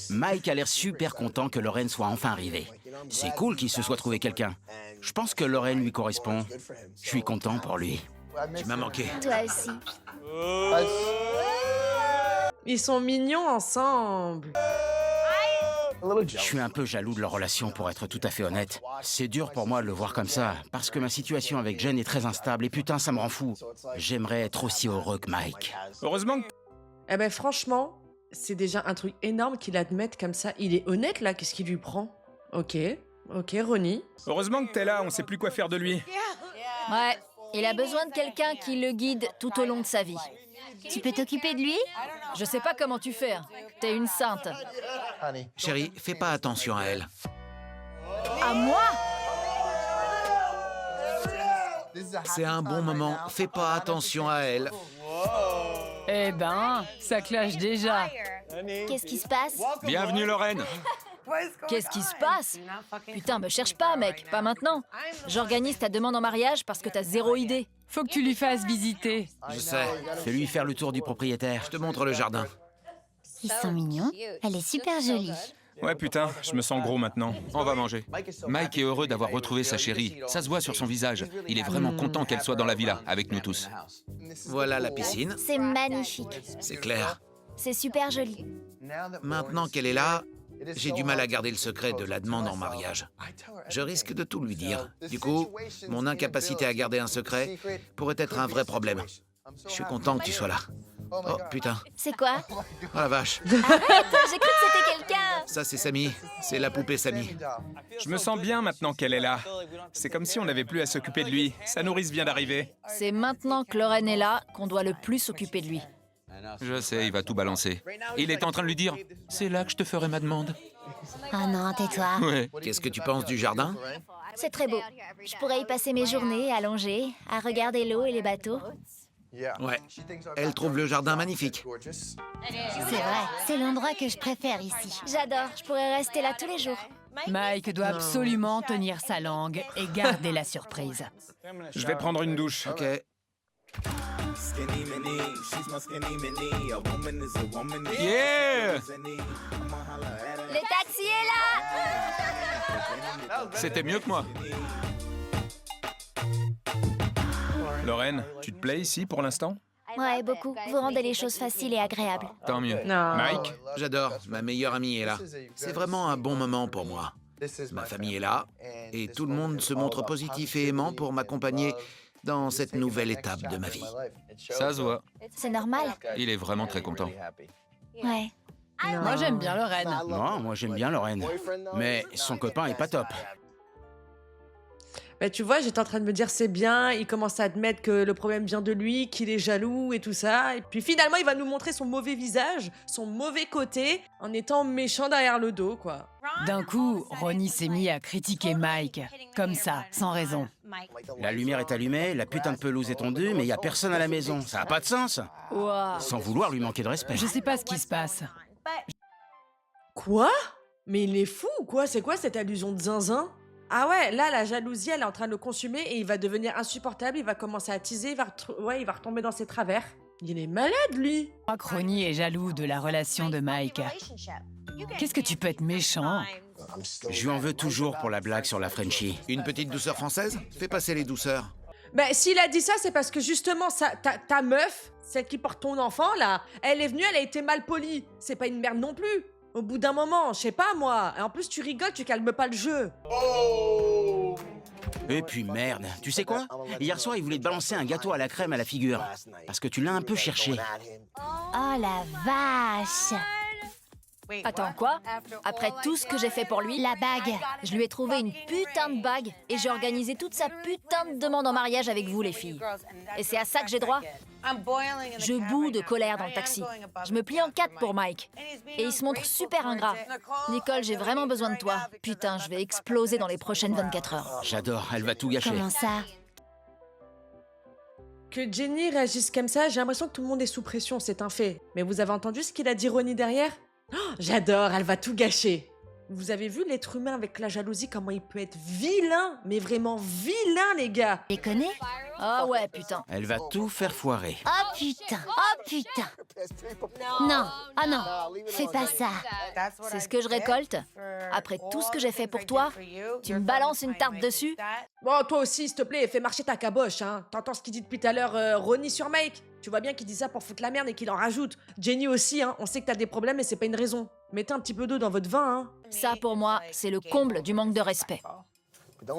Mike a l'air super content que Lorraine soit enfin arrivée. C'est cool qu'il se soit trouvé quelqu'un. Je pense que Lorraine lui correspond. Je suis content pour lui. Tu m'as manqué. Toi aussi. Ils sont mignons ensemble. Je suis un peu jaloux de leur relation, pour être tout à fait honnête. C'est dur pour moi de le voir comme ça, parce que ma situation avec Jen est très instable, et putain, ça me rend fou. J'aimerais être aussi heureux que Mike. Heureusement que... Eh ben franchement, c'est déjà un truc énorme qu'il admette comme ça. Il est honnête là, qu'est-ce qu'il lui prend? Ok, Ronnie. Heureusement que t'es là, on sait plus quoi faire de lui. Ouais, il a besoin de quelqu'un qui le guide tout au long de sa vie. Tu peux t'occuper de lui? Je sais pas comment tu fais. T'es une sainte. Chérie, fais pas attention à elle. À moi? C'est un bon moment. Fais pas attention à elle. Eh ben, ça clash déjà. Qu'est-ce qui se passe? Bienvenue, Lorraine. Qu'est-ce qui se passe? Putain, me cherche pas, mec, pas maintenant. J'organise ta demande en mariage parce que t'as zéro idée. Faut que tu lui fasses visiter. Je sais. Fais-lui faire le tour du propriétaire. Je te montre le jardin. Ils sont mignons. Elle est super jolie. Ouais, putain, je me sens gros maintenant. On va manger. Mike est heureux d'avoir retrouvé sa chérie. Ça se voit sur son visage. Il est vraiment content qu'elle soit dans la villa, avec nous tous. Voilà la piscine. C'est magnifique. C'est clair. C'est super joli. Maintenant qu'elle est là, j'ai du mal à garder le secret de la demande en mariage. Je risque de tout lui dire. Du coup, mon incapacité à garder un secret pourrait être un vrai problème. Je suis content que tu sois là. Oh putain. C'est quoi? Oh la vache. Arrête, j'ai cru que c'était quelqu'un. Ça c'est Sammy. C'est la poupée Sammy. Je me sens bien maintenant qu'elle est là. C'est comme si on n'avait plus à s'occuper de lui. Sa nourrice vient d'arriver. C'est maintenant que Lorraine est là qu'on doit le plus s'occuper de lui. Je sais, il va tout balancer. Il est en train de lui dire « C'est là que je te ferai ma demande. Oh non, tais-toi. » Ouais. Qu'est-ce que tu penses du jardin? C'est très beau. Je pourrais y passer mes journées allongées, à regarder l'eau et les bateaux. Ouais. Elle trouve le jardin magnifique. C'est vrai, c'est l'endroit que je préfère ici. J'adore, je pourrais rester là tous les jours. Mike doit absolument tenir sa langue et garder la surprise. Je vais prendre une douche. Ok. Yeah! Le taxi est là! C'était mieux que moi. Lorraine, tu te plais ici pour l'instant? Ouais, beaucoup. Vous rendez les choses faciles et agréables. Tant mieux. Non. Mike? J'adore. Ma meilleure amie est là. C'est vraiment un bon moment pour moi. Ma famille est là et tout le monde se montre positif et aimant pour m'accompagner dans cette nouvelle étape de ma vie. Ça se voit. C'est normal. Il est vraiment très content. Ouais. Moi, j'aime bien Lorraine. Non, moi j'aime bien Lorraine. Mais son copain est pas top. Bah, tu vois, j'étais en train de me dire c'est bien, il commence à admettre que le problème vient de lui, qu'il est jaloux et tout ça. Et puis finalement, il va nous montrer son mauvais visage, son mauvais côté, en étant méchant derrière le dos, quoi. D'un coup, Ronnie s'est mis à critiquer Mike. Comme ça, sans raison. La lumière est allumée, la putain de pelouse est tondue, mais il y a personne à la maison. Ça a pas de sens. Ouah. Sans vouloir lui manquer de respect. Je sais pas ce qui se passe. Quoi? Mais il est fou ou quoi? C'est quoi cette allusion de zinzin? Ah ouais, là, la jalousie, elle est en train de le consumer et il va devenir insupportable, il va commencer à teaser, il va retomber dans ses travers. Il est malade, lui. Je crois que Ronnie est jaloux de la relation de Mike. Qu'est-ce que tu peux être méchant? Je lui en veux toujours pour la blague sur la Frenchie. Une petite douceur française? Fais passer les douceurs. Ben, s'il a dit ça, c'est parce que justement, ta meuf, celle qui porte ton enfant, là, elle est venue, elle a été mal polie. C'est pas une merde non plus. Au bout d'un moment, je sais pas moi. Et en plus, tu rigoles, tu calmes pas le jeu. Et puis merde, tu sais quoi? Hier soir, il voulait te balancer un gâteau à la crème à la figure. Parce que tu l'as un peu cherché. Oh la vache! Attends, quoi? Après tout ce que j'ai fait pour lui, La bague. je lui ai trouvé une putain de bague et j'ai organisé toute sa putain de demande en mariage avec vous, les filles. Et c'est à ça que j'ai droit? Je boue de colère dans le taxi. Je me plie en 4 pour Mike. Et il se montre super ingrat. Nicole, j'ai vraiment besoin de toi. Putain, je vais exploser dans les prochaines 24 heures. J'adore, elle va tout gâcher. Comment ça? Que Jenny réagisse comme ça, j'ai l'impression que tout le monde est sous pression, c'est un fait. Mais vous avez entendu ce qu'il a dit Ronnie derrière? Oh, j'adore, elle va tout gâcher. Vous avez vu l'être humain avec la jalousie, comment il peut être vilain, mais vraiment vilain, les gars. Tu les connais? Ah ouais, putain. Elle va tout faire foirer. Oh putain, oh putain. Non, ah non, fais pas ça. C'est ce que je récolte. Après tout ce que j'ai fait pour toi, tu me balances une tarte dessus? Bon, toi aussi, s'il te plaît, fais marcher ta caboche, hein. T'entends ce qu'il dit depuis tout à l'heure, Ronnie sur Mike? Tu vois bien qu'il dit ça pour foutre la merde et qu'il en rajoute. Jenny aussi, hein. On sait que t'as des problèmes et c'est pas une raison. Mettez un petit peu d'eau dans votre vin, hein. Ça, pour moi, c'est le comble du manque de respect.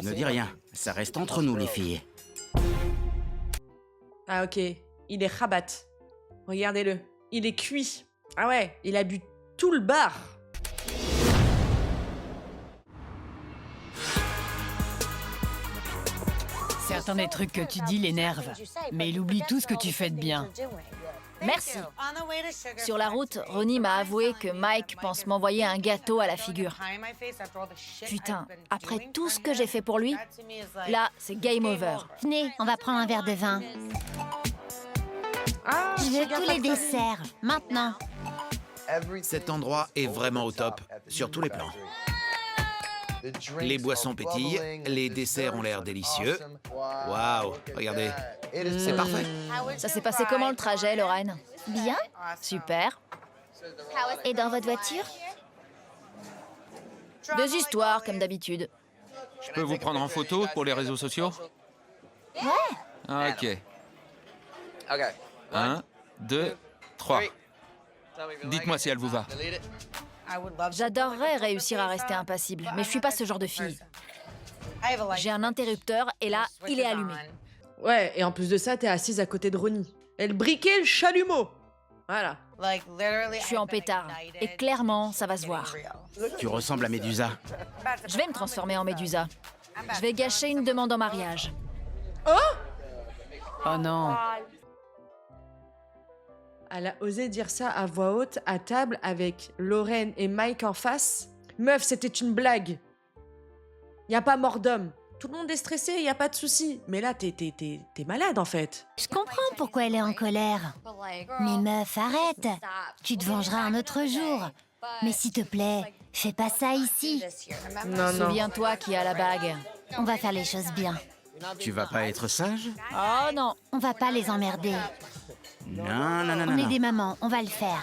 Ne dis rien, ça reste entre nous les filles. Ah ok, il est rabat. Regardez-le, il est cuit. Ah ouais, il a bu tout le bar. Certains des trucs que tu dis l'énervent, mais il oublie tout ce que tu fais de bien. Merci. Sur la route, Ronnie m'a avoué que Mike pense m'envoyer un gâteau à la figure. Putain, après tout ce que j'ai fait pour lui, là, c'est game over. Venez, on va prendre un verre de vin. Ah, Je veux tous les desserts, maintenant. Cet endroit est vraiment au top, sur tous les plans. Les boissons pétillent, les desserts ont l'air délicieux. Waouh, regardez, c'est parfait. Ça s'est passé comment le trajet, Lorraine? Bien. Super. Et dans votre voiture? Deux histoires, comme d'habitude. Je peux vous prendre en photo pour les réseaux sociaux? Ouais. Ah, ok. 1, 2, 3. Dites-moi si elle vous va. J'adorerais réussir à rester impassible, mais je suis pas ce genre de fille. J'ai un interrupteur et là, il est allumé. Ouais, et en plus de ça, t'es assise à côté de Ronnie. Elle briquait le chalumeau. Voilà. Je suis en pétard. Et clairement, ça va se voir. Tu ressembles à Médusa. Je vais me transformer en Médusa. Je vais gâcher une demande en mariage. Oh non. Elle a osé dire ça à voix haute, à table, avec Lorraine et Mike en face. Meuf, c'était une blague. Y a pas mort d'homme. Tout le monde est stressé, y a pas de souci. Mais là, t'es malade, en fait. Je comprends pourquoi elle est en colère. Mais meuf, arrête. Tu te vengeras un autre jour. Mais s'il te plaît, fais pas ça ici. Non, non. Souviens-toi qui a la bague. On va faire les choses bien. Tu vas pas être sage? Oh non. On va pas les emmerder. Non, non, non, non. On est non. des mamans, on va le faire.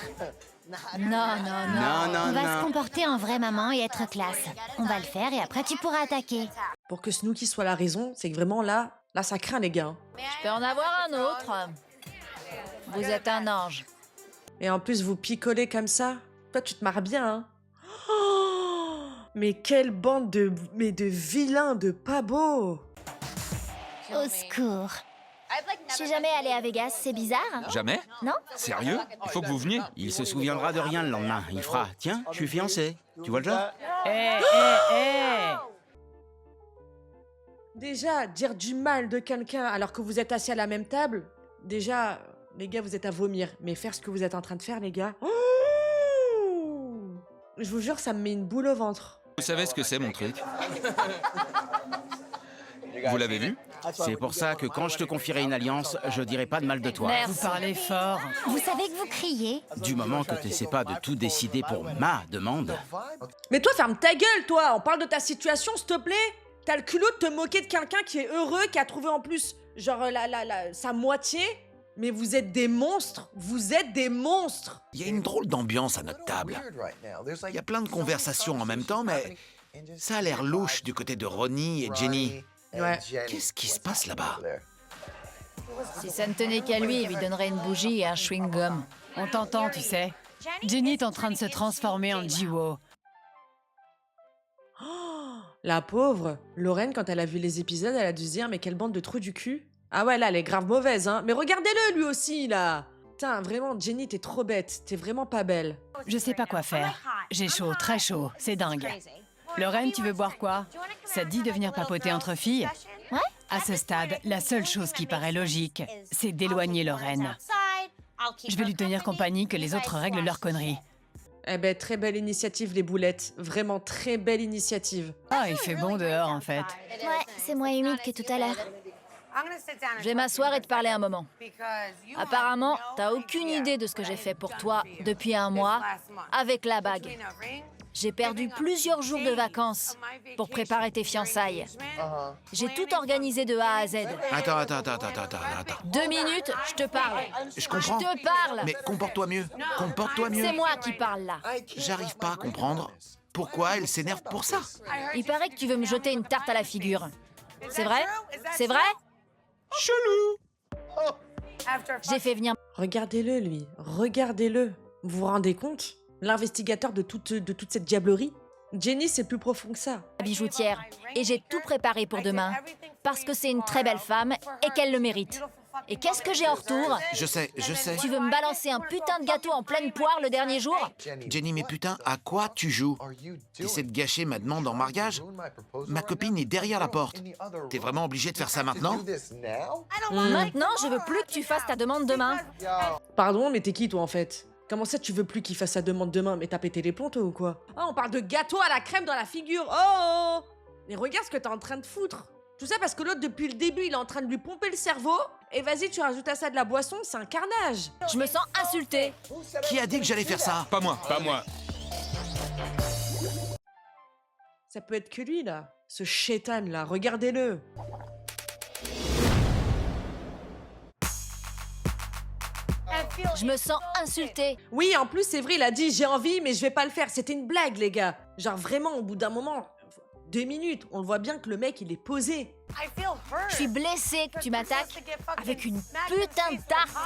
Non, non, non. Non, non, On va se non. comporter en vraie maman et être classe. On va le faire et après tu pourras attaquer. Pour que Snooki soit la raison, c'est que vraiment là, ça craint, les gars. Je peux en avoir un autre. Vous êtes un ange. Et en plus, vous picolez comme ça. Toi, tu te marres bien, hein. Oh, mais quelle bande de vilains, de pas beaux. Au secours. Je suis jamais allée à Vegas, c'est bizarre. Jamais? Non? Sérieux? Il faut que vous veniez. Il se souviendra de rien le lendemain. Il fera « Tiens, je suis fiancé. » Tu vois le genre? Déjà, dire du mal de quelqu'un alors que vous êtes assis à la même table, déjà, les gars, vous êtes à vomir. Mais faire ce que vous êtes en train de faire, les gars... Oh, je vous jure, ça me met une boule au ventre. Vous savez ce que c'est, mon truc? Vous l'avez vu? C'est pour ça que quand je te confierai une alliance, je dirai pas de mal de toi. Merci. Vous parlez fort. Vous savez que vous criez. Du moment que tu pas de tout décider pour ma demande. Mais toi, ferme ta gueule, toi. On parle de ta situation, s'il te plaît. T'as le culot de te moquer de quelqu'un qui est heureux, qui a trouvé en plus, genre, sa moitié. Mais vous êtes des monstres. Vous êtes des monstres. Il y a une drôle d'ambiance à notre table. Il y a plein de conversations en même temps, mais ça a l'air louche du côté de Ronnie et Jenny. Ouais. Qu'est-ce qui se passe là-bas? Si ça ne tenait qu'à lui, il lui donnerait une bougie et un chewing-gum. On t'entend, tu sais. Jenny est en train de se transformer en Jiwo. La pauvre. Lorraine, quand elle a vu les épisodes, elle a dû se dire, mais quelle bande de trous du cul. Ah ouais, là, elle est grave mauvaise, hein. Mais regardez-le, lui aussi, là. Putain, vraiment, Jenny, t'es trop bête. T'es vraiment pas belle. Je sais pas quoi faire. J'ai chaud, très chaud. C'est dingue. Lorraine, tu veux boire quoi? Ça te dit de venir papoter entre filles? Ouais. À ce stade, la seule chose qui paraît logique, c'est d'éloigner Lorraine. Je vais lui tenir compagnie, que les autres règlent leurs conneries. Eh ben, très belle initiative, les boulettes. Vraiment très belle initiative. Ah, il fait bon dehors, en fait. Ouais, c'est moins humide que tout à l'heure. Je vais m'asseoir et te parler un moment. Apparemment, t'as aucune idée de ce que j'ai fait pour toi depuis un mois avec la bague. J'ai perdu plusieurs jours de vacances pour préparer tes fiançailles. J'ai tout organisé de A à Z. Attends. 2 minutes, je te parle. Je comprends. Je te parle. Mais comporte-toi mieux. Comporte-toi mieux. C'est moi qui parle là. J'arrive pas à comprendre pourquoi elle s'énerve pour ça. Il paraît que tu veux me jeter une tarte à la figure. C'est vrai? C'est vrai? Chelou. J'ai fait venir Regardez-le, lui. Regardez-le. Vous vous rendez compte? L'investigateur de toute cette diablerie? Jenny, c'est plus profond que ça. ma bijoutière et j'ai tout préparé pour demain parce que c'est une très belle femme et qu'elle le mérite. Et qu'est-ce que j'ai en retour? Je sais. Tu veux me balancer un putain de gâteau en pleine poire le dernier jour? Jenny, mais putain, à quoi tu joues? T'essaies de gâcher ma demande en mariage? Ma copine est derrière la porte. T'es vraiment obligé de faire ça maintenant? Maintenant, je veux plus que tu fasses ta demande demain. Pardon, mais t'es qui, toi, en fait? Comment ça, tu veux plus qu'il fasse sa demande demain? Mais t'as pété les plombs, toi, ou quoi? Ah, on parle de gâteau à la crème dans la figure. Oh! Mais regarde ce que t'es en train de foutre. Tout ça parce que l'autre, depuis le début, il est en train de lui pomper le cerveau. Et vas-y, tu rajoutes à ça de la boisson, c'est un carnage. Je me sens insultée. Qui a dit que j'allais faire ça? Pas moi. Ça peut être que lui, là. Ce chétan, là. Regardez-le. Je me sens insultée. Oui, en plus, c'est vrai, il a dit j'ai envie, mais je vais pas le faire. C'était une blague, les gars. Genre, vraiment, au bout d'un moment, 2 minutes, on le voit bien que le mec, il est posé. Je suis blessée que tu m'attaques avec une putain de tarte.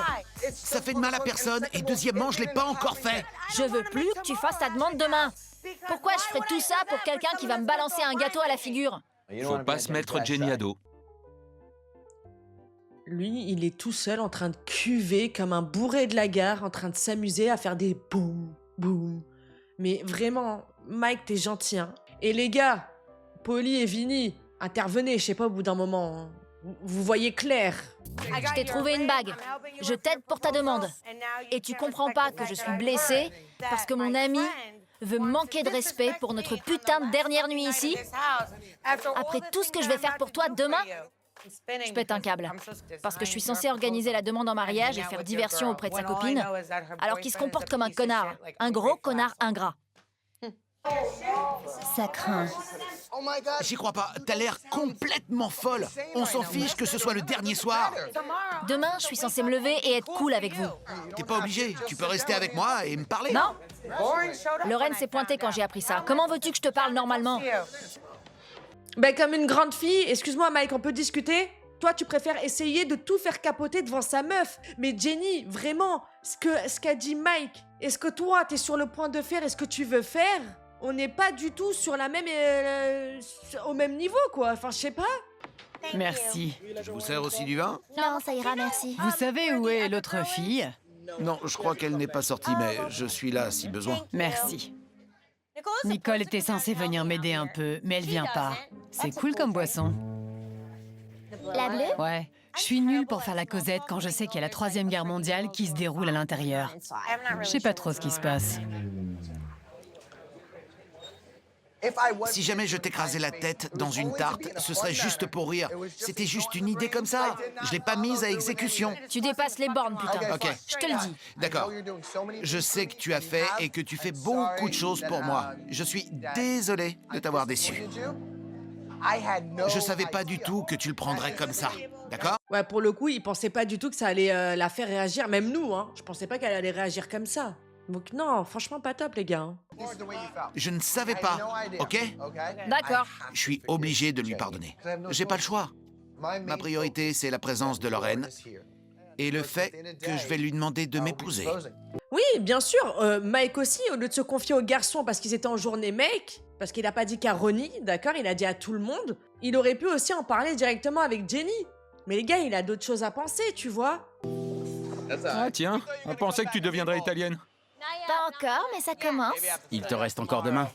Ça fait de mal à personne et deuxièmement, je l'ai pas encore fait. Je veux plus que tu fasses ta demande demain. Pourquoi je ferais tout ça pour quelqu'un qui va me balancer un gâteau à la figure? Faut pas se mettre Jenny à dos. Lui, il est tout seul en train de cuver comme un bourré de la gare, en train de s'amuser à faire des boum, boum. Mais vraiment, Mike, t'es gentil, hein. Et les gars, Polly et Vinny, intervenez, je sais pas, au bout d'un moment. Hein. Vous voyez clair. Je t'ai trouvé une bague. Je t'aide pour ta demande. Et tu comprends pas que je suis blessée parce que mon ami veut manquer de respect pour notre putain de dernière nuit ici? Après tout ce que je vais faire pour toi demain? Je pète un câble. Parce que je suis censée organiser la demande en mariage et faire diversion auprès de sa copine, alors qu'il se comporte comme un connard. Un gros connard ingrat. Ça craint. J'y crois pas, t'as l'air complètement folle. On s'en fiche que ce soit le dernier soir. Demain, je suis censée me lever et être cool avec vous. T'es pas obligé, tu peux rester avec moi et me parler. Non. Lorraine s'est pointée quand j'ai appris ça. Comment veux-tu que je te parle normalement? Ben, comme une grande fille, excuse-moi Mike, on peut discuter? Toi, tu préfères essayer de tout faire capoter devant sa meuf. Mais Jenny, vraiment, ce qu'a dit Mike, est-ce que toi, t'es sur le point de faire et ce que tu veux faire? On n'est pas du tout sur la même... au même niveau, quoi. Enfin, je sais pas. Merci. Je vous sers aussi du vin? Non, ça ira, merci. Vous savez où est l'autre fille? Non, je crois qu'elle n'est pas sortie, mais je suis là si besoin. Merci. Nicole était censée venir m'aider un peu, mais elle vient pas. C'est cool comme boisson. La bleue? Ouais. Je suis nulle pour faire la causette quand je sais qu'il y a la 3e guerre mondiale qui se déroule à l'intérieur. Je sais pas trop ce qui se passe. Si jamais je t'écrasais la tête dans une tarte, ce serait juste pour rire. C'était juste une idée comme ça. Je l'ai pas mise à exécution. Tu dépasses les bornes, putain. Ok. Je te le dis. D'accord. Je sais que tu as fait et que tu fais beaucoup de choses pour moi. Je suis désolé de t'avoir déçu. Je savais pas du tout que tu le prendrais comme ça. D'accord? Ouais, pour le coup, il pensait pas du tout que ça allait la faire réagir. Même nous, hein. Je pensais pas qu'elle allait réagir comme ça. Donc non, franchement pas top les gars. Hein. Je ne savais pas, ok? D'accord. Je suis obligé de lui pardonner. J'ai pas le choix. Ma priorité, c'est la présence de Lorraine et le fait que je vais lui demander de m'épouser. Oui, bien sûr. Mike aussi, au lieu de se confier aux garçons parce qu'ils étaient en journée mec, parce qu'il a pas dit qu'à Ronnie, d'accord, il a dit à tout le monde, il aurait pu aussi en parler directement avec Jenny. Mais les gars, il a d'autres choses à penser, tu vois. Ah tiens, on pensait que tu deviendrais italienne. Pas encore, mais ça commence. Il te reste encore demain.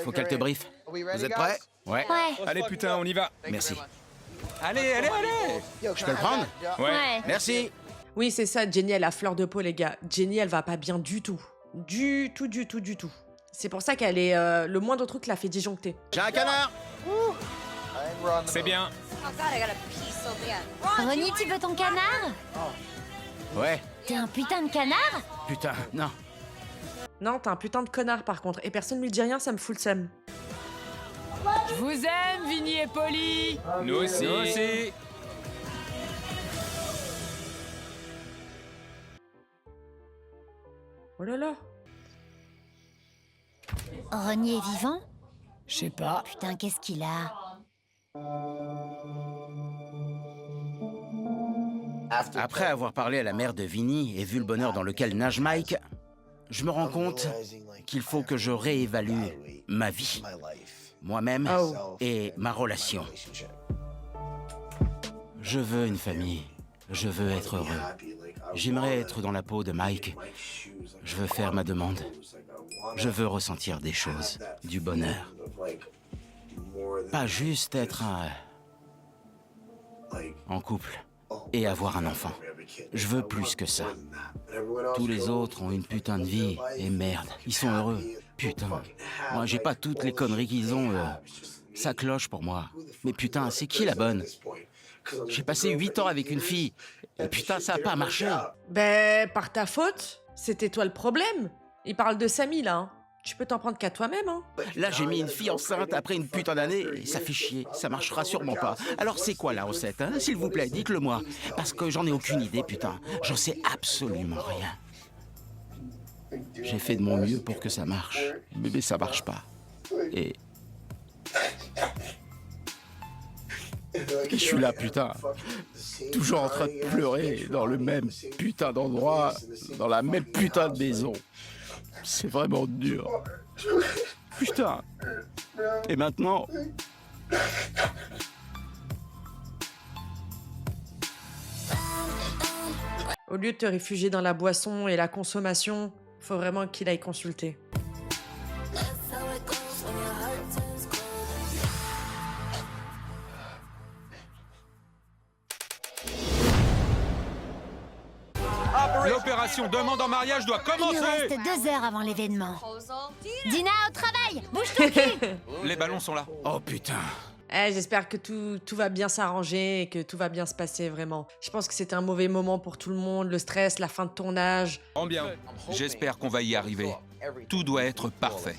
Faut qu'elle te briefe. Vous êtes prêts? Ouais. Allez putain, on y va. Merci. Allez. Je peux le prendre? Ouais. Merci. Oui, c'est ça, Jenny, elle a fleur de peau, les gars. Jenny, elle va pas bien du tout. Du tout. C'est pour ça qu'elle est... le moindre truc la fait disjoncter. J'ai un canard. C'est bien. Ronnie, tu veux ton canard? Ouais. T'es un putain de canard? Putain, non. Non, t'es un putain de connard par contre. Et personne lui dit rien, ça me fout le seum. Je vous aime, Vinny et Polly. Nous aussi. Nous aussi. Oh là là. Ronnie est vivant? Je sais pas. Putain, qu'est-ce qu'il a? Après avoir parlé à la mère de Vinny et vu le bonheur dans lequel nage Mike, je me rends compte qu'il faut que je réévalue ma vie, moi-même et ma relation. Je veux une famille. Je veux être heureux. J'aimerais être dans la peau de Mike. Je veux faire ma demande. Je veux ressentir des choses, du bonheur. Pas juste être en couple et avoir un enfant. Je veux plus que ça. Tous les autres ont une putain de vie et merde, ils sont heureux. Putain, moi j'ai pas toutes les conneries qu'ils ont. Ça cloche pour moi. Mais putain, c'est qui la bonne? J'ai passé 8 ans avec une fille. Et putain, ça a pas marché. Ben, par ta faute, c'était toi le problème. Il parle de Samy, là. Hein. Tu peux t'en prendre qu'à toi-même, hein. Là, j'ai mis une fille enceinte après une putain d'année, et ça fait chier. Ça marchera sûrement pas. Alors, c'est quoi la recette, hein? S'il vous plaît, dites-le moi. Parce que j'en ai aucune idée, putain. J'en sais absolument rien. J'ai fait de mon mieux pour que ça marche. Mais ça marche pas. Et je suis là, putain. Toujours en train de pleurer dans le même putain d'endroit, dans la même putain de maison. C'est vraiment dur. Putain. Et maintenant... Au lieu de te réfugier dans la boisson et la consommation, faut vraiment qu'il aille consulter. L'opération demande en mariage doit Il nous commencer. reste 2 heures avant l'événement. Dina, au travail! Bouge ton cul! Les ballons sont là. Oh putain. J'espère que tout va bien s'arranger et que tout va bien se passer, vraiment. Je pense que c'était un mauvais moment pour tout le monde, le stress, la fin de tournage. Bien. J'espère qu'on va y arriver. Tout doit être parfait.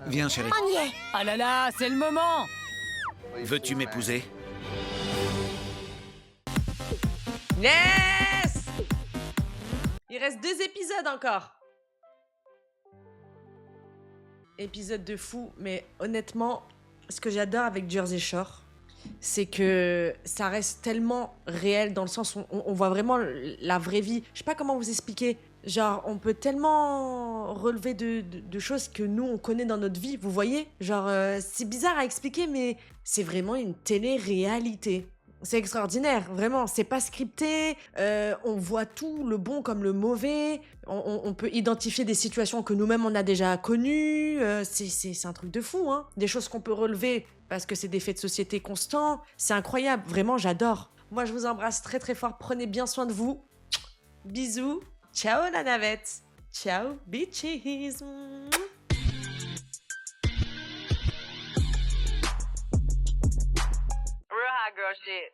Viens, chérie. On y est! Ah là là, c'est le moment. Veux-tu m'épouser? Yes! Il reste 2 épisodes encore. Épisode de fou, mais honnêtement, ce que j'adore avec Jersey Shore, c'est que ça reste tellement réel dans le sens où on voit vraiment la vraie vie. Je sais pas comment vous expliquer. Genre, on peut tellement relever de choses que nous, on connaît dans notre vie, vous voyez? Genre, c'est bizarre à expliquer, mais c'est vraiment une télé-réalité. C'est extraordinaire, vraiment, c'est pas scripté, on voit tout, le bon comme le mauvais, on peut identifier des situations que nous-mêmes on a déjà connues, c'est un truc de fou, hein. Des choses qu'on peut relever parce que c'est des faits de société constants, c'est incroyable, vraiment j'adore. Moi je vous embrasse très très fort, prenez bien soin de vous, bisous, ciao la navette, ciao bitches. Real hot girl shit.